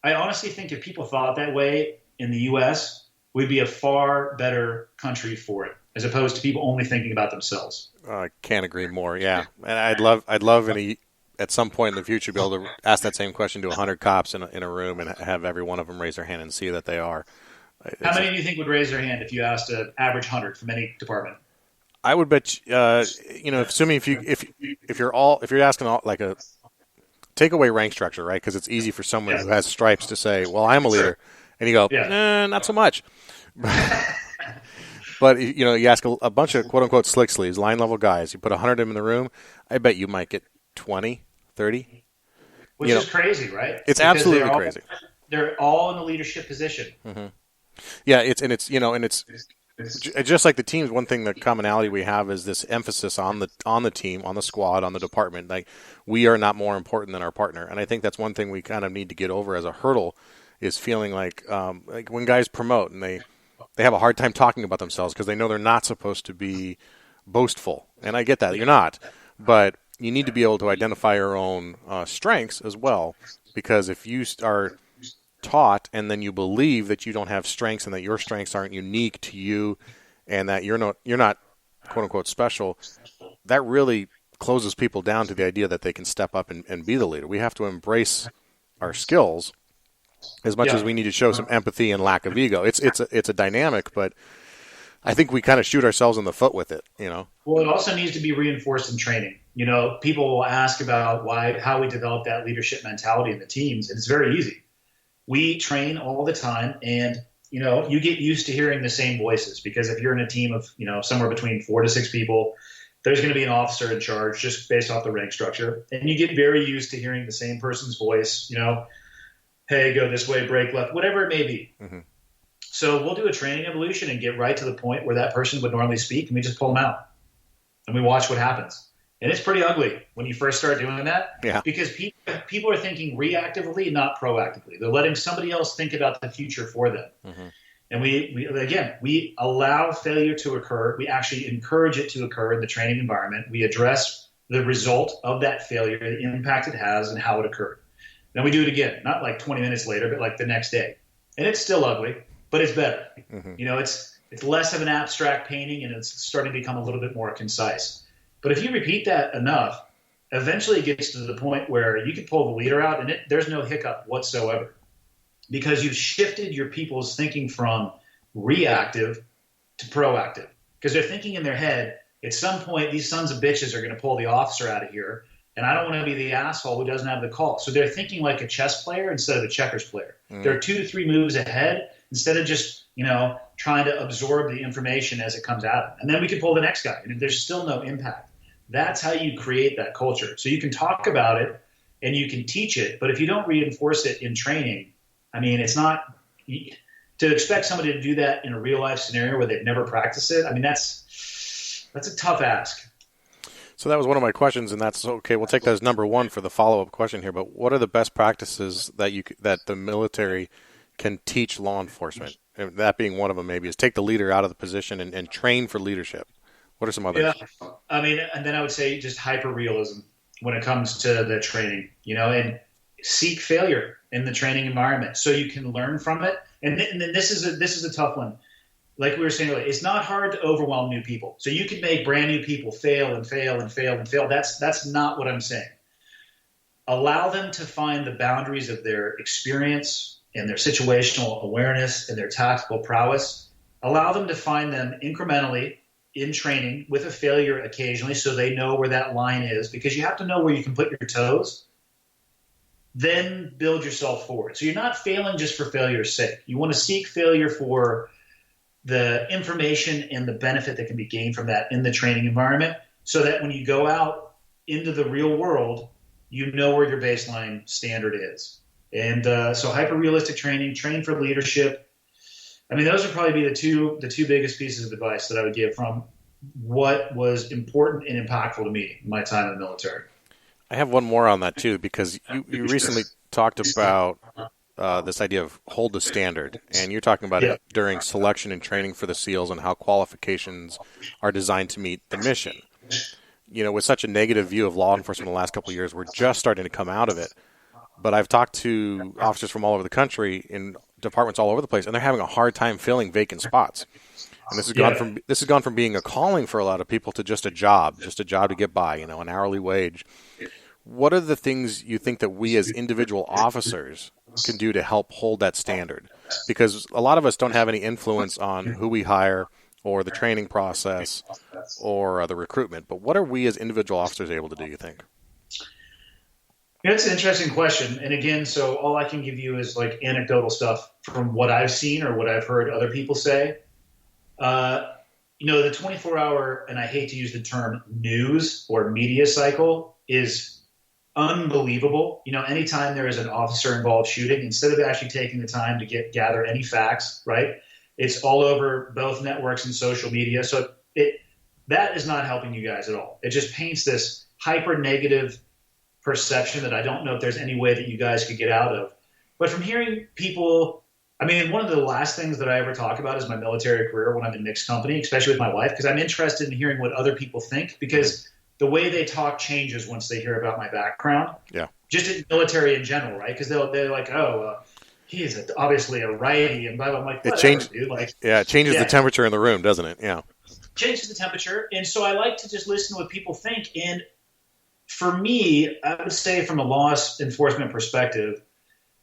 honestly think if people thought that way in the U.S., we'd be a far better country for it, as opposed to people only thinking about themselves. I can't agree more. Yeah. And I'd love at some point in the future, be able to ask that same question to 100 cops in a room and have every one of them raise their hand and see that they are. How many do you think would raise their hand if you asked an average 100 from any department? I would bet, assuming if you're asking like a take away rank structure, right? Because it's easy for someone who has stripes to say, well, I'm a leader. And you go, nah, not so much. But, you ask a bunch of quote unquote slick sleeves, line level guys, you put 100 of them in the room, I bet you might get 20, 30. Which is crazy, right? It's absolutely crazy. They're all in a leadership position. Mm-hmm. Yeah, it's just like the teams. One thing, the commonality we have is this emphasis on the team, on the squad, on the department. Like, we are not more important than our partner, and I think that's one thing we kind of need to get over as a hurdle, is feeling like when guys promote and they have a hard time talking about themselves because they know they're not supposed to be boastful, and I get that you're not, but you need to be able to identify your own strengths as well, because if you are taught and then you believe that you don't have strengths and that your strengths aren't unique to you and that you're not quote unquote special, that really closes people down to the idea that they can step up and be the leader. We have to embrace our skills as much as we need to show some empathy and lack of ego. It's a dynamic, but I think we kind of shoot ourselves in the foot with it, Well, it also needs to be reinforced in training. People will ask about how we develop that leadership mentality in the teams, and it's very easy. We train all the time, and, you get used to hearing the same voices, because if you're in a team of, somewhere between 4 to 6 people, there's going to be an officer in charge just based off the rank structure. And you get very used to hearing the same person's voice, hey, go this way, break left, whatever it may be. Mm-hmm. So we'll do a training evolution and get right to the point where that person would normally speak, and we just pull them out and we watch what happens. And it's pretty ugly when you first start doing that, because people are thinking reactively, not proactively. They're letting somebody else think about the future for them. Mm-hmm. And we allow failure to occur. We actually encourage it to occur in the training environment. We address the result of that failure, the impact it has, and how it occurred. Then we do it again, not like 20 minutes later, but like the next day. And it's still ugly, but it's better. Mm-hmm. It's less of an abstract painting, and it's starting to become a little bit more concise. But if you repeat that enough, eventually it gets to the point where you can pull the leader out and there's no hiccup whatsoever, because you've shifted your people's thinking from reactive to proactive, because they're thinking in their head, at some point, these sons of bitches are going to pull the officer out of here, and I don't want to be the asshole who doesn't have the call. So they're thinking like a chess player instead of a checkers player. Mm. They're 2 to 3 moves ahead instead of just, trying to absorb the information as it comes out. And then we can pull the next guy, and there's still no impact. That's how you create that culture. So you can talk about it and you can teach it, but if you don't reinforce it in training, it's not to expect somebody to do that in a real life scenario where they've never practiced it. That's a tough ask. So that was one of my questions, and that's okay. We'll take that as number one for the follow-up question here. But what are the best practices that the military can teach law enforcement? And that being one of them, maybe, is take the leader out of the position and train for leadership. What are some others? Yeah, and then I would say just hyper-realism when it comes to the training, and seek failure in the training environment so you can learn from it. And this is a tough one. like we were saying earlier, it's not hard to overwhelm new people. So you can make brand new people fail and fail and fail and fail. That's not what I'm saying. Allow them to find the boundaries of their experience and their situational awareness and their tactical prowess. Allow them to find them incrementally in training with a failure occasionally so they know where that line is, because you have to know where you can put your toes. Then build yourself forward. So you're not failing just for failure's sake. You want to seek failure for the information and the benefit that can be gained from that in the training environment, so that when you go out into the real world, you know where your baseline standard is. And so hyper-realistic training, train for leadership. I mean, those would probably be the two biggest pieces of advice that I would give from what was important and impactful to me in my time in the military. I have one more on that too, because you recently talked about this idea of hold the standard, and you're talking about it during selection and training for the SEALs and how qualifications are designed to meet the mission. You know, with such a negative view of law enforcement in the last couple of years, we're just starting to come out of it. But I've talked to officers from all over the country in departments all over the place, and they're having a hard time filling vacant spots. And this has gone from being a calling for a lot of people to just a job to get by, you know, an hourly wage. What are the things you think that we as individual officers can do to help hold that standard? Because a lot of us don't have any influence on who we hire or the training process or the recruitment. But what are we as individual officers able to do, you think? Yeah, it's an interesting question. And again, so all I can give you is like anecdotal stuff from what I've seen or what I've heard other people say. You know, the 24-hour, and I hate to use the term news or media cycle, is unbelievable. You know, anytime there is an officer-involved shooting, instead of actually taking the time to gather any facts, right, it's all over both networks and social media. So that is not helping you guys at all. It just paints this hyper-negative perception that I don't know if there's any way that you guys could get out of. But from hearing people, I mean, one of the last things that I ever talk about is my military career when I'm in mixed company, especially with my wife, because I'm interested in hearing what other people think, because the way they talk changes once they hear about my background. Yeah. Just in military in general, right? Because they're like, he's obviously a righty, and blah, blah. I'm like, whatever, dude. Like, it changes the temperature in the room, doesn't it? Yeah. Changes the temperature. And so I like to just listen to what people think. And for me, I would say from a law enforcement perspective,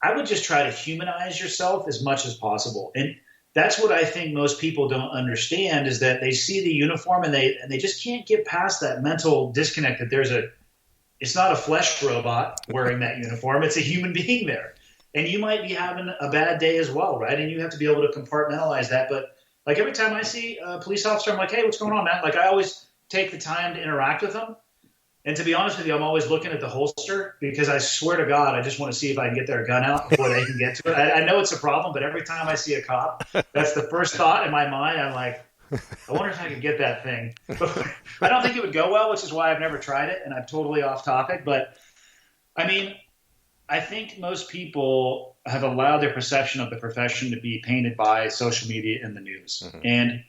I would just try to humanize yourself as much as possible. And that's what I think most people don't understand, is that they see the uniform and they just can't get past that mental disconnect that it's not a flesh robot wearing that uniform. It's a human being there. And you might be having a bad day as well, right? And you have to be able to compartmentalize that. But like every time I see a police officer, I'm like, hey, what's going on, man? Like I always take the time to interact with them. And to be honest with you, I'm always looking at the holster, because I swear to God, I just want to see if I can get their gun out before they can get to it. I know it's a problem, but every time I see a cop, that's the first thought in my mind. I'm like, I wonder if I could get that thing. I don't think it would go well, which is why I've never tried it, and I'm totally off topic. But, I mean, I think most people have allowed their perception of the profession to be painted by social media and the news. Mm-hmm. And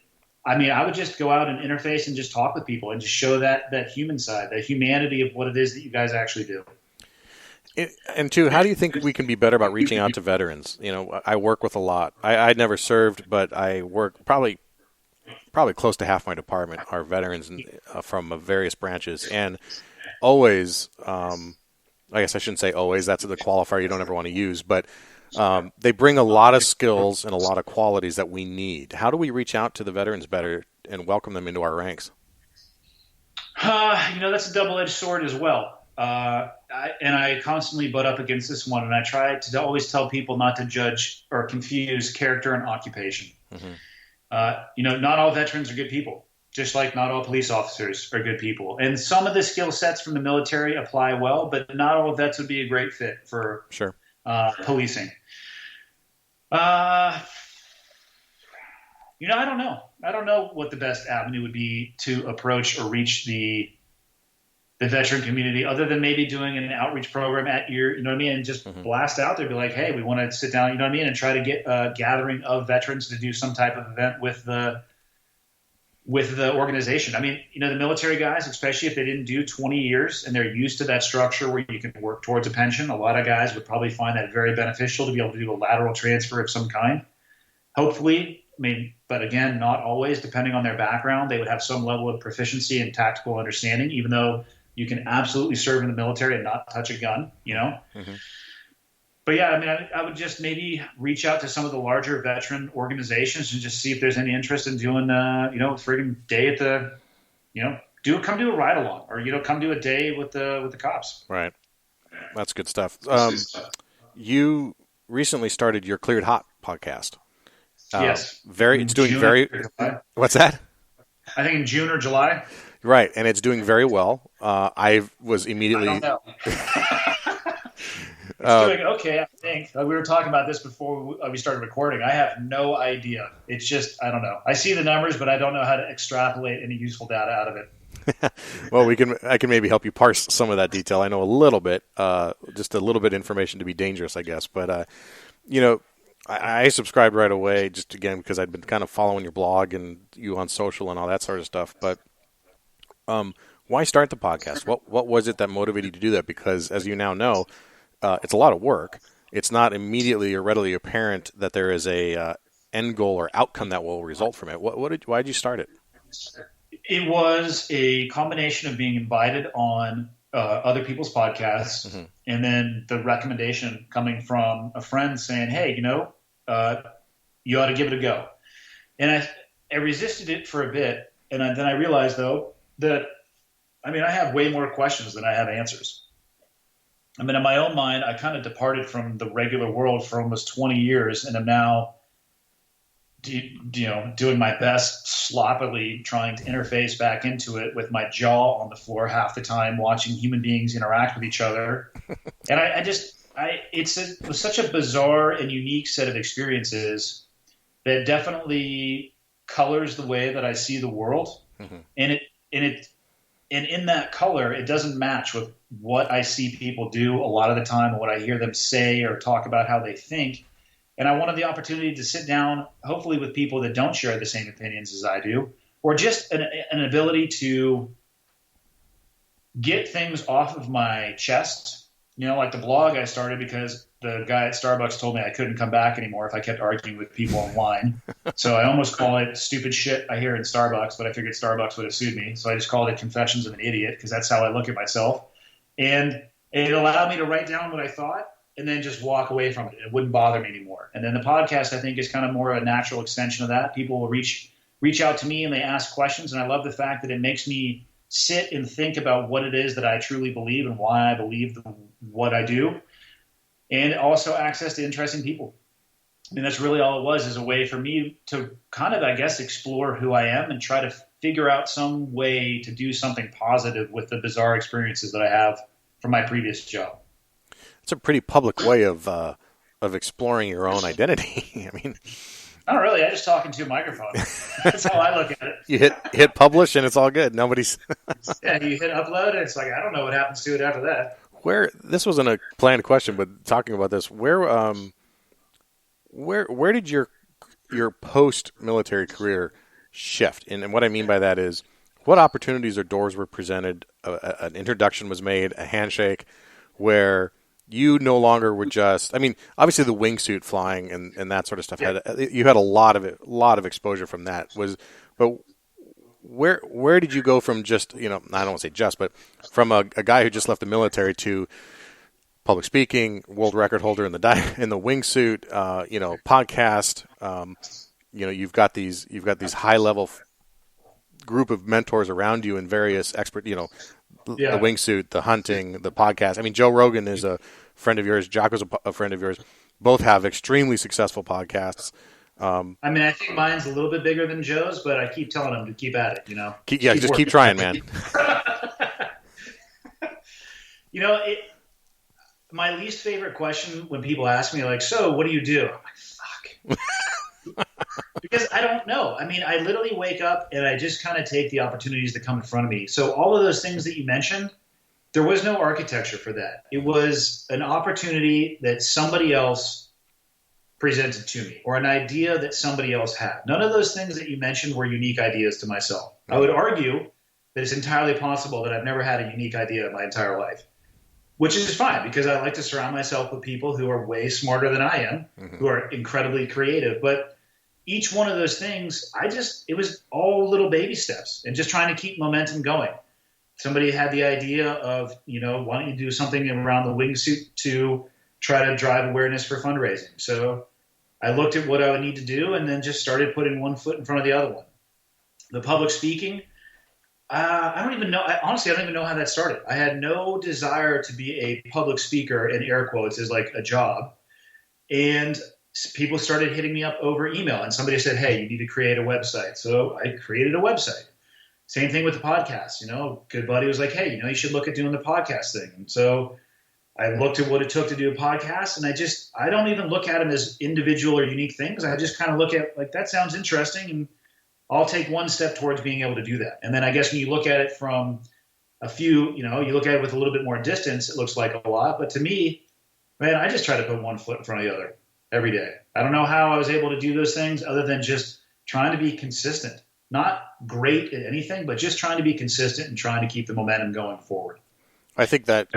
I mean, I would just go out and interface and just talk with people and just show that human side, that humanity of what it is that you guys actually do. And two, how do you think we can be better about reaching out to veterans? You know, I work with a lot. I never served, but I work probably close to half my department are veterans from various branches. And always, I guess I shouldn't say always, that's the qualifier you don't ever want to use, but they bring a lot of skills and a lot of qualities that we need. How do we reach out to the veterans better and welcome them into our ranks? You know, that's a double-edged sword as well. I constantly butt up against this one, and I try to always tell people not to judge or confuse character and occupation. Mm-hmm. You know, not all veterans are good people, just like not all police officers are good people. And some of the skill sets from the military apply well, but not all vets would be a great fit for policing. You know, I don't know. I don't know what the best avenue would be to approach or reach the veteran community, other than maybe doing an outreach program at your, you know what I mean, and just blast out there, be like, hey, we want to sit down, you know what I mean, and try to get a gathering of veterans to do some type of event with the organization. I mean, you know, the military guys, especially if they didn't do 20 years and they're used to that structure where you can work towards a pension, a lot of guys would probably find that very beneficial to be able to do a lateral transfer of some kind. Hopefully, but again, not always. Depending on their background, they would have some level of proficiency and tactical understanding, even though you can absolutely serve in the military and not touch a gun, Mm-hmm. But yeah, I would just maybe reach out to some of the larger veteran organizations and just see if there's any interest in doing, a friggin' day at the, come do a ride along, or come do a day with the cops. Right. That's good stuff. You recently started your Cleared Hot podcast. Yes. It's doing very. What's that? I think in June or July. Right, and it's doing very well. I was immediately. I don't know. It's doing okay, I think. We were talking about this before we started recording. I have no idea. It's just, I don't know. I see the numbers, but I don't know how to extrapolate any useful data out of it. Well, I can maybe help you parse some of that detail. I know a little bit, just a little bit of information to be dangerous, I guess. But, I subscribed right away, just again, because I'd been kind of following your blog and you on social and all that sort of stuff. But why start the podcast? What was it that motivated you to do that? Because as you now know, it's a lot of work. It's not immediately or readily apparent that there is a end goal or outcome that will result from it. Why did you start it? It was a combination of being invited on other people's podcasts, mm-hmm. and then the recommendation coming from a friend saying, hey, you ought to give it a go. And I resisted it for a bit, and then I realized, though, that, I have way more questions than I have answers. In my own mind, I kind of departed from the regular world for almost 20 years, and am now doing my best, sloppily trying to interface back into it with my jaw on the floor half the time, watching human beings interact with each other. And it was such a bizarre and unique set of experiences that definitely colors the way that I see the world. Mm-hmm. And in that color, it doesn't match with what I see people do a lot of the time, and what I hear them say or talk about how they think. And I wanted the opportunity to sit down, hopefully with people that don't share the same opinions as I do, or just an ability to get things off of my chest. Like the blog I started because the guy at Starbucks told me I couldn't come back anymore if I kept arguing with people online. So I almost call it stupid shit I hear in Starbucks, but I figured Starbucks would have sued me. So I just called it Confessions of an Idiot, because that's how I look at myself. And it allowed me to write down what I thought and then just walk away from it. It wouldn't bother me anymore. And then the podcast, I think, is kind of more a natural extension of that. People will reach out to me and they ask questions. And I love the fact that it makes me sit and think about what it is that I truly believe and why I believe what I do. And also access to interesting people. That's really all it was, is a way for me to kind of, I guess, explore who I am and try to figure out some way to do something positive with the bizarre experiences that I have from my previous job. It's a pretty public way of exploring your own identity. Not really. I just talk into a microphone. That's how I look at it. You hit publish and it's all good. Nobody's. Yeah, you hit upload and it's like, I don't know what happens to it after that. This wasn't a planned question, but talking about this, where did your post-military career shift? And what I mean by that is, what opportunities or doors were presented? An introduction was made, a handshake, where you no longer were just. Obviously the wingsuit flying and that sort of stuff. Yeah. You had a lot of exposure from that. But where did you go from just, I don't want to say just, but from a guy who just left the military to public speaking, world record holder in the wingsuit, podcast, you've got these high level group of mentors around you and various expert, the wingsuit, the hunting, the podcast. Joe Rogan is a friend of yours. Jocko's a friend of yours. Both have extremely successful podcasts. I think mine's a little bit bigger than Joe's, but I keep telling him to keep at it, just keep trying, man. My least favorite question when people ask me, like, so what do you do? I'm like, fuck. Because I don't know. I literally wake up and I just kind of take the opportunities that come in front of me. So all of those things that you mentioned, there was no architecture for that. It was an opportunity that somebody else presented to me, or an idea that somebody else had. None of those things that you mentioned were unique ideas to myself. I would argue that it's entirely possible that I've never had a unique idea in my entire life, which is fine, because I like to surround myself with people who are way smarter than I am, mm-hmm. who are incredibly creative. But each one of those things, it was all little baby steps and just trying to keep momentum going. Somebody had the idea of, why don't you do something around the wingsuit to try to drive awareness for fundraising? So I looked at what I would need to do and then just started putting one foot in front of the other one. The public speaking, I don't even know. Honestly, I don't even know how that started. I had no desire to be a public speaker, in air quotes, as like a job. And people started hitting me up over email, and somebody said, hey, you need to create a website. So I created a website. Same thing with the podcast. Good buddy was like, hey, you should look at doing the podcast thing. And so I looked at what it took to do a podcast, and I don't even look at them as individual or unique things. I just kind of look at, like, that sounds interesting, and I'll take one step towards being able to do that. And then I guess when you look at it from you look at it with a little bit more distance, it looks like a lot. But to me, man, I just try to put one foot in front of the other every day. I don't know how I was able to do those things other than just trying to be consistent. Not great at anything, but just trying to be consistent and trying to keep the momentum going forward. I think that,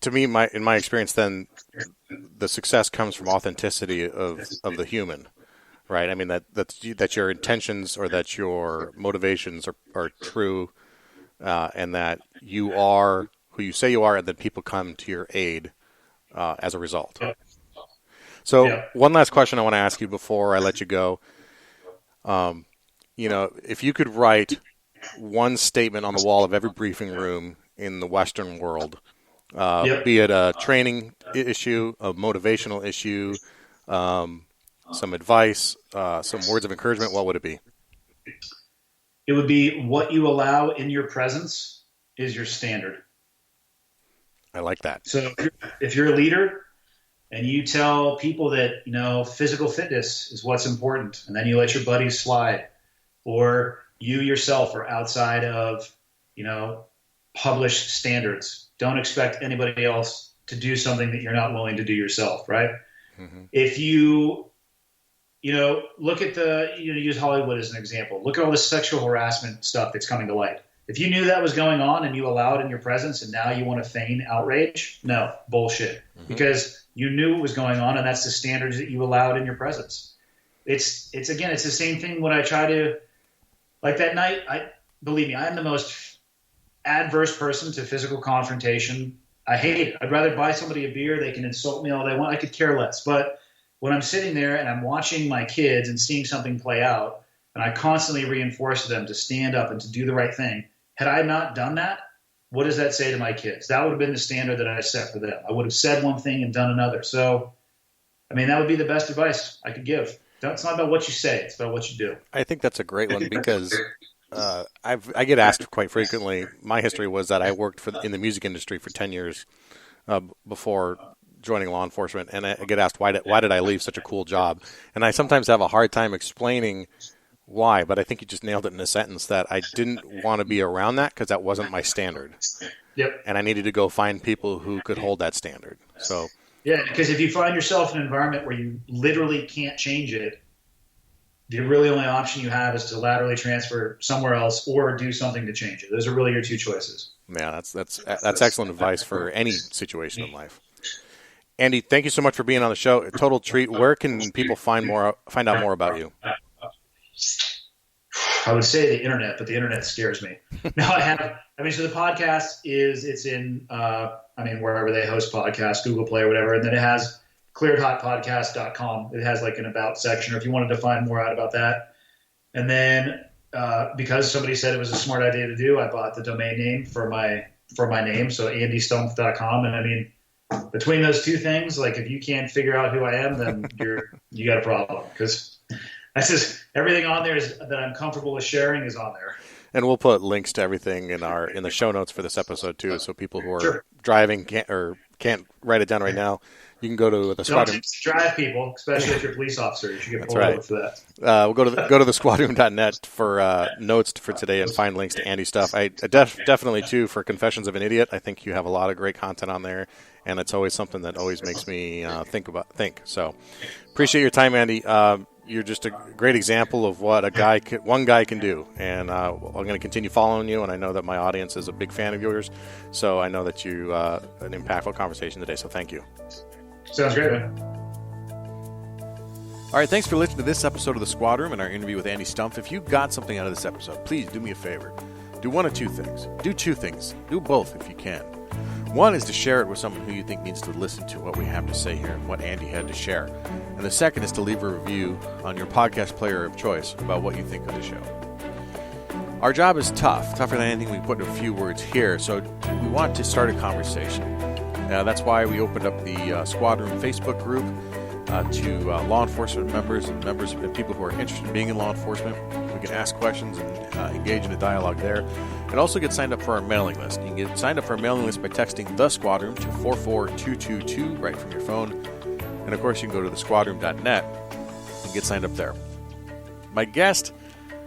to me, in my experience, then the success comes from authenticity of the human. Right. I mean, that your intentions or that your motivations are true, and that you are who you say you are, and that people come to your aid as a result. So one last question I want to ask you before I let you go. If you could write one statement on the wall of every briefing room in the Western world, be it a training issue, a motivational issue, some advice, some words of encouragement, what would it be? It would be, what you allow in your presence is your standard. I like that. So if you're a leader and you tell people that, physical fitness is what's important, and then you let your buddies slide, or you yourself are outside of, published standards, don't expect anybody else to do something that you're not willing to do yourself, right? Mm-hmm. If you look at use Hollywood as an example. Look at all the sexual harassment stuff that's coming to light. If you knew that was going on and you allowed it in your presence, and now you want to feign outrage, no, bullshit. Mm-hmm. Because you knew it was going on, and that's the standards that you allowed in your presence. It's the same thing when I try to, like that night, believe me, I am the most adverse person to physical confrontation. I hate it. I'd rather buy somebody a beer. They can insult me all they want. I could care less. But when I'm sitting there and I'm watching my kids and seeing something play out, and I constantly reinforce to them to stand up and to do the right thing, had I not done that, what does that say to my kids? That would have been the standard that I set for them. I would have said one thing and done another. So, that would be the best advice I could give. It's not about what you say. It's about what you do. I think that's a great one, because I get asked quite frequently. My history was that I worked in the music industry for 10 years before joining law enforcement, and I get asked, why did I leave such a cool job? And I sometimes have a hard time explaining why, but I think you just nailed it in a sentence, that I didn't want to be around that because that wasn't my standard. Yep. And I needed to go find people who could hold that standard. So yeah, because if you find yourself in an environment where you literally can't change it, the really only option you have is to laterally transfer somewhere else or do something to change it. Those are really your two choices. Yeah, that's excellent advice for any situation in life. Andy, thank you so much for being on the show. A total treat. Where can people find out more about you? I would say the internet, but the internet scares me. No, so the podcast it's in, wherever they host podcasts, Google Play or whatever. And then it has clearedhotpodcast.com. It has like an about section, or if you wanted to find more out about that. And then, because somebody said it was a smart idea to do, I bought the domain name for my name. So andystumpf.com. And between those two things, like, if you can't figure out who I am, then you got a problem, because that's just everything on there that I'm comfortable with sharing is on there. And we'll put links to everything in the show notes for this episode too, so people who are driving can't write it down right now. You can go to the squadroom. Don't drive people, especially if you're a police officer. You should get pulled over for that. We'll go to the squadroom.net for notes for today and find links to Andy's stuff. I definitely too, for Confessions of an Idiot. I think you have a lot of great content on there, and it's always something that always makes me think. So appreciate your time, Andy. You're just a great example of what one guy can do, and I'm going to continue following you, and I know that my audience is a big fan of yours, so I know that you an impactful conversation today, so thank you. Sounds great, man. All right, thanks for listening to this episode of The Squad Room and our interview with Andy Stumpf. If you got something out of this episode, please do me a favor. Do one of two things. Do two things. Do both if you can. One is to share it with someone who you think needs to listen to what we have to say here and what Andy had to share. And the second is to leave a review on your podcast player of choice about what you think of the show. Our job is tougher than anything we put in a few words here, so we want to start a conversation. That's why we opened up the Squad Room Facebook group to law enforcement members and people who are interested in being in law enforcement. We can ask questions and engage in a dialogue there. And also get signed up for our mailing list. You can get signed up for our mailing list by texting The Squad Room to 44222 right from your phone. And of course, you can go to thesquadroom.net and get signed up there. My guest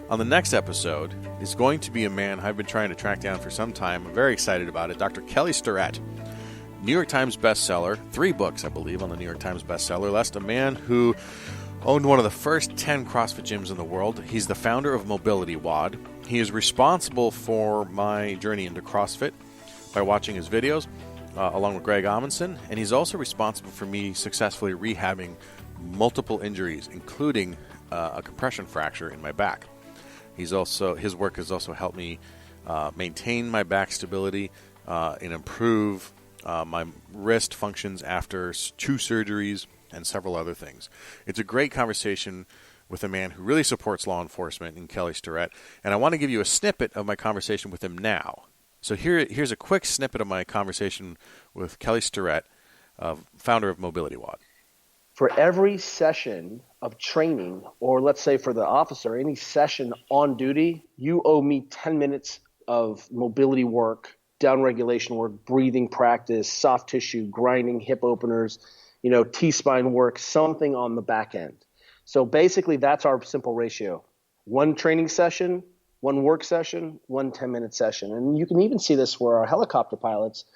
on the next episode is going to be a man I've been trying to track down for some time. I'm very excited about it. Dr. Kelly Starrett. New York Times bestseller, 3 books, I believe, on the New York Times bestseller list. A man who owned one of the first 10 CrossFit gyms in the world. He's the founder of Mobility WOD. He is responsible for my journey into CrossFit by watching his videos, along with Greg Amundsen. And he's also responsible for me successfully rehabbing multiple injuries, including a compression fracture in my back. His work has also helped me maintain my back stability and improve my wrist functions after 2 surgeries and several other things. It's a great conversation with a man who really supports law enforcement in Kelly Starrett, and I want to give you a snippet of my conversation with him now. So here's a quick snippet of my conversation with Kelly Starrett, founder of Mobility WOD. For every session of training, or let's say for the officer, any session on duty, you owe me 10 minutes of mobility work, down regulation work, breathing practice, soft tissue, grinding, hip openers, T-spine work, something on the back end. So basically that's our simple ratio. 1 training session, 1 work session, 1 10-minute session. And you can even see this where our helicopter pilots,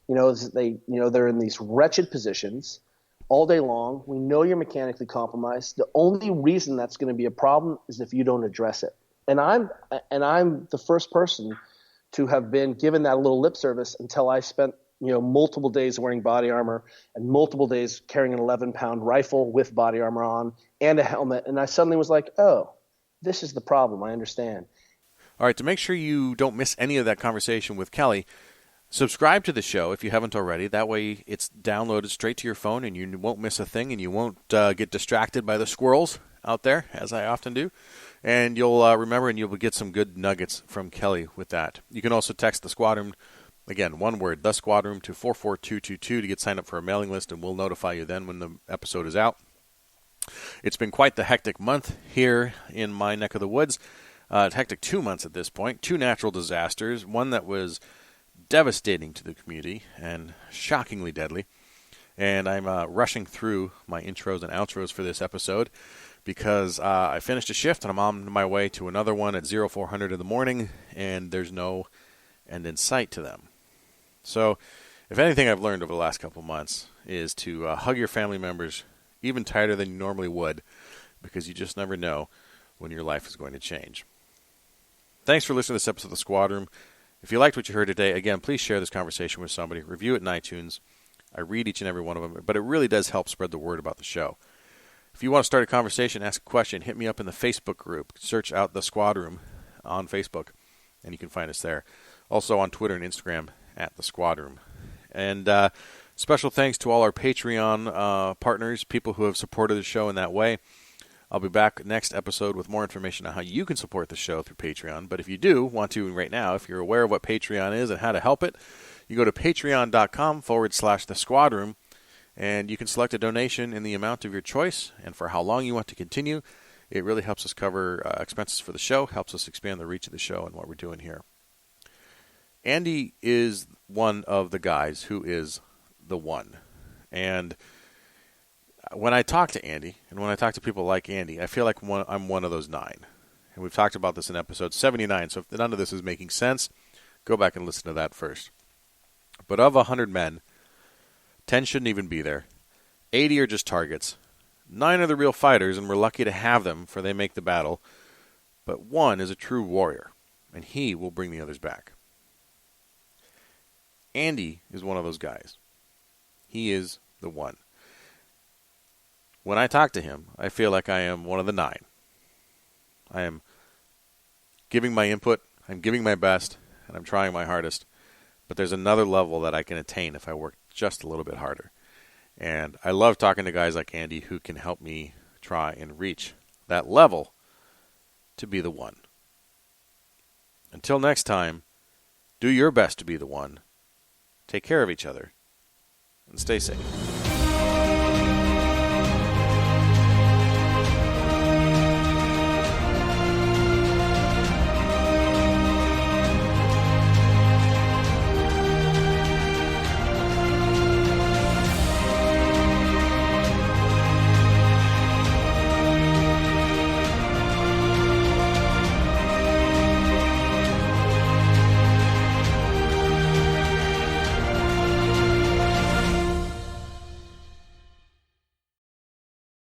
they're in these wretched positions all day long. We know you're mechanically compromised. The only reason that's going to be a problem is if you don't address it. And I'm the first person to have been given that little lip service until I spent multiple days wearing body armor and multiple days carrying an 11-pound rifle with body armor on and a helmet. And I suddenly was like, oh, this is the problem. I understand. All right, to make sure you don't miss any of that conversation with Kelly, subscribe to the show if you haven't already. That way it's downloaded straight to your phone and you won't miss a thing and you won't get distracted by the squirrels out there, as I often do. And you'll remember and you'll get some good nuggets from Kelly with that. You can also text the Squad Room, again, one word, The Squad Room, to 44222 to get signed up for a mailing list, and we'll notify you then when the episode is out. It's been quite the hectic month here in my neck of the woods. Hectic 2 months at this point. 2 natural disasters, one that was devastating to the community and shockingly deadly. And I'm rushing through my intros and outros for this episode because I finished a shift and I'm on my way to another one at 0400 in the morning, and there's no end in sight to them. So if anything I've learned over the last couple months is to hug your family members even tighter than you normally would, because you just never know when your life is going to change. Thanks for listening to this episode of The Squad Room. If you liked what you heard today, again, please share this conversation with somebody. Review it in iTunes. I read each and every one of them, but it really does help spread the word about the show. If you want to start a conversation, ask a question, hit me up in the Facebook group. Search out The Squad Room on Facebook, and you can find us there. Also on Twitter and Instagram at The Squad Room. And special thanks to all our Patreon partners, people who have supported the show in that way. I'll be back next episode with more information on how you can support the show through Patreon. But if you do want to right now, if you're aware of what Patreon is and how to help it, you go to patreon.com/The Squad Room, and you can select a donation in the amount of your choice and for how long you want to continue. It really helps us cover expenses for the show, helps us expand the reach of the show and what we're doing here. Andy is one of the guys who is the one. And when I talk to Andy, and when I talk to people like Andy, I feel like I'm one of those 9. And we've talked about this in episode 79, so if none of this is making sense, go back and listen to that first. But of 100 men, 10 shouldn't even be there. 80 are just targets. 9 are the real fighters, and we're lucky to have them, for they make the battle. But 1 is a true warrior, and he will bring the others back. Andy is one of those guys. He is the one. when I talk to him, I feel like I am one of the 9. I am giving my input, I'm giving my best, and I'm trying my hardest. But there's another level that I can attain if I work just a little bit harder. And I love talking to guys like Andy who can help me try and reach that level to be the one. Until next time, do your best to be the one. Take care of each other and stay safe.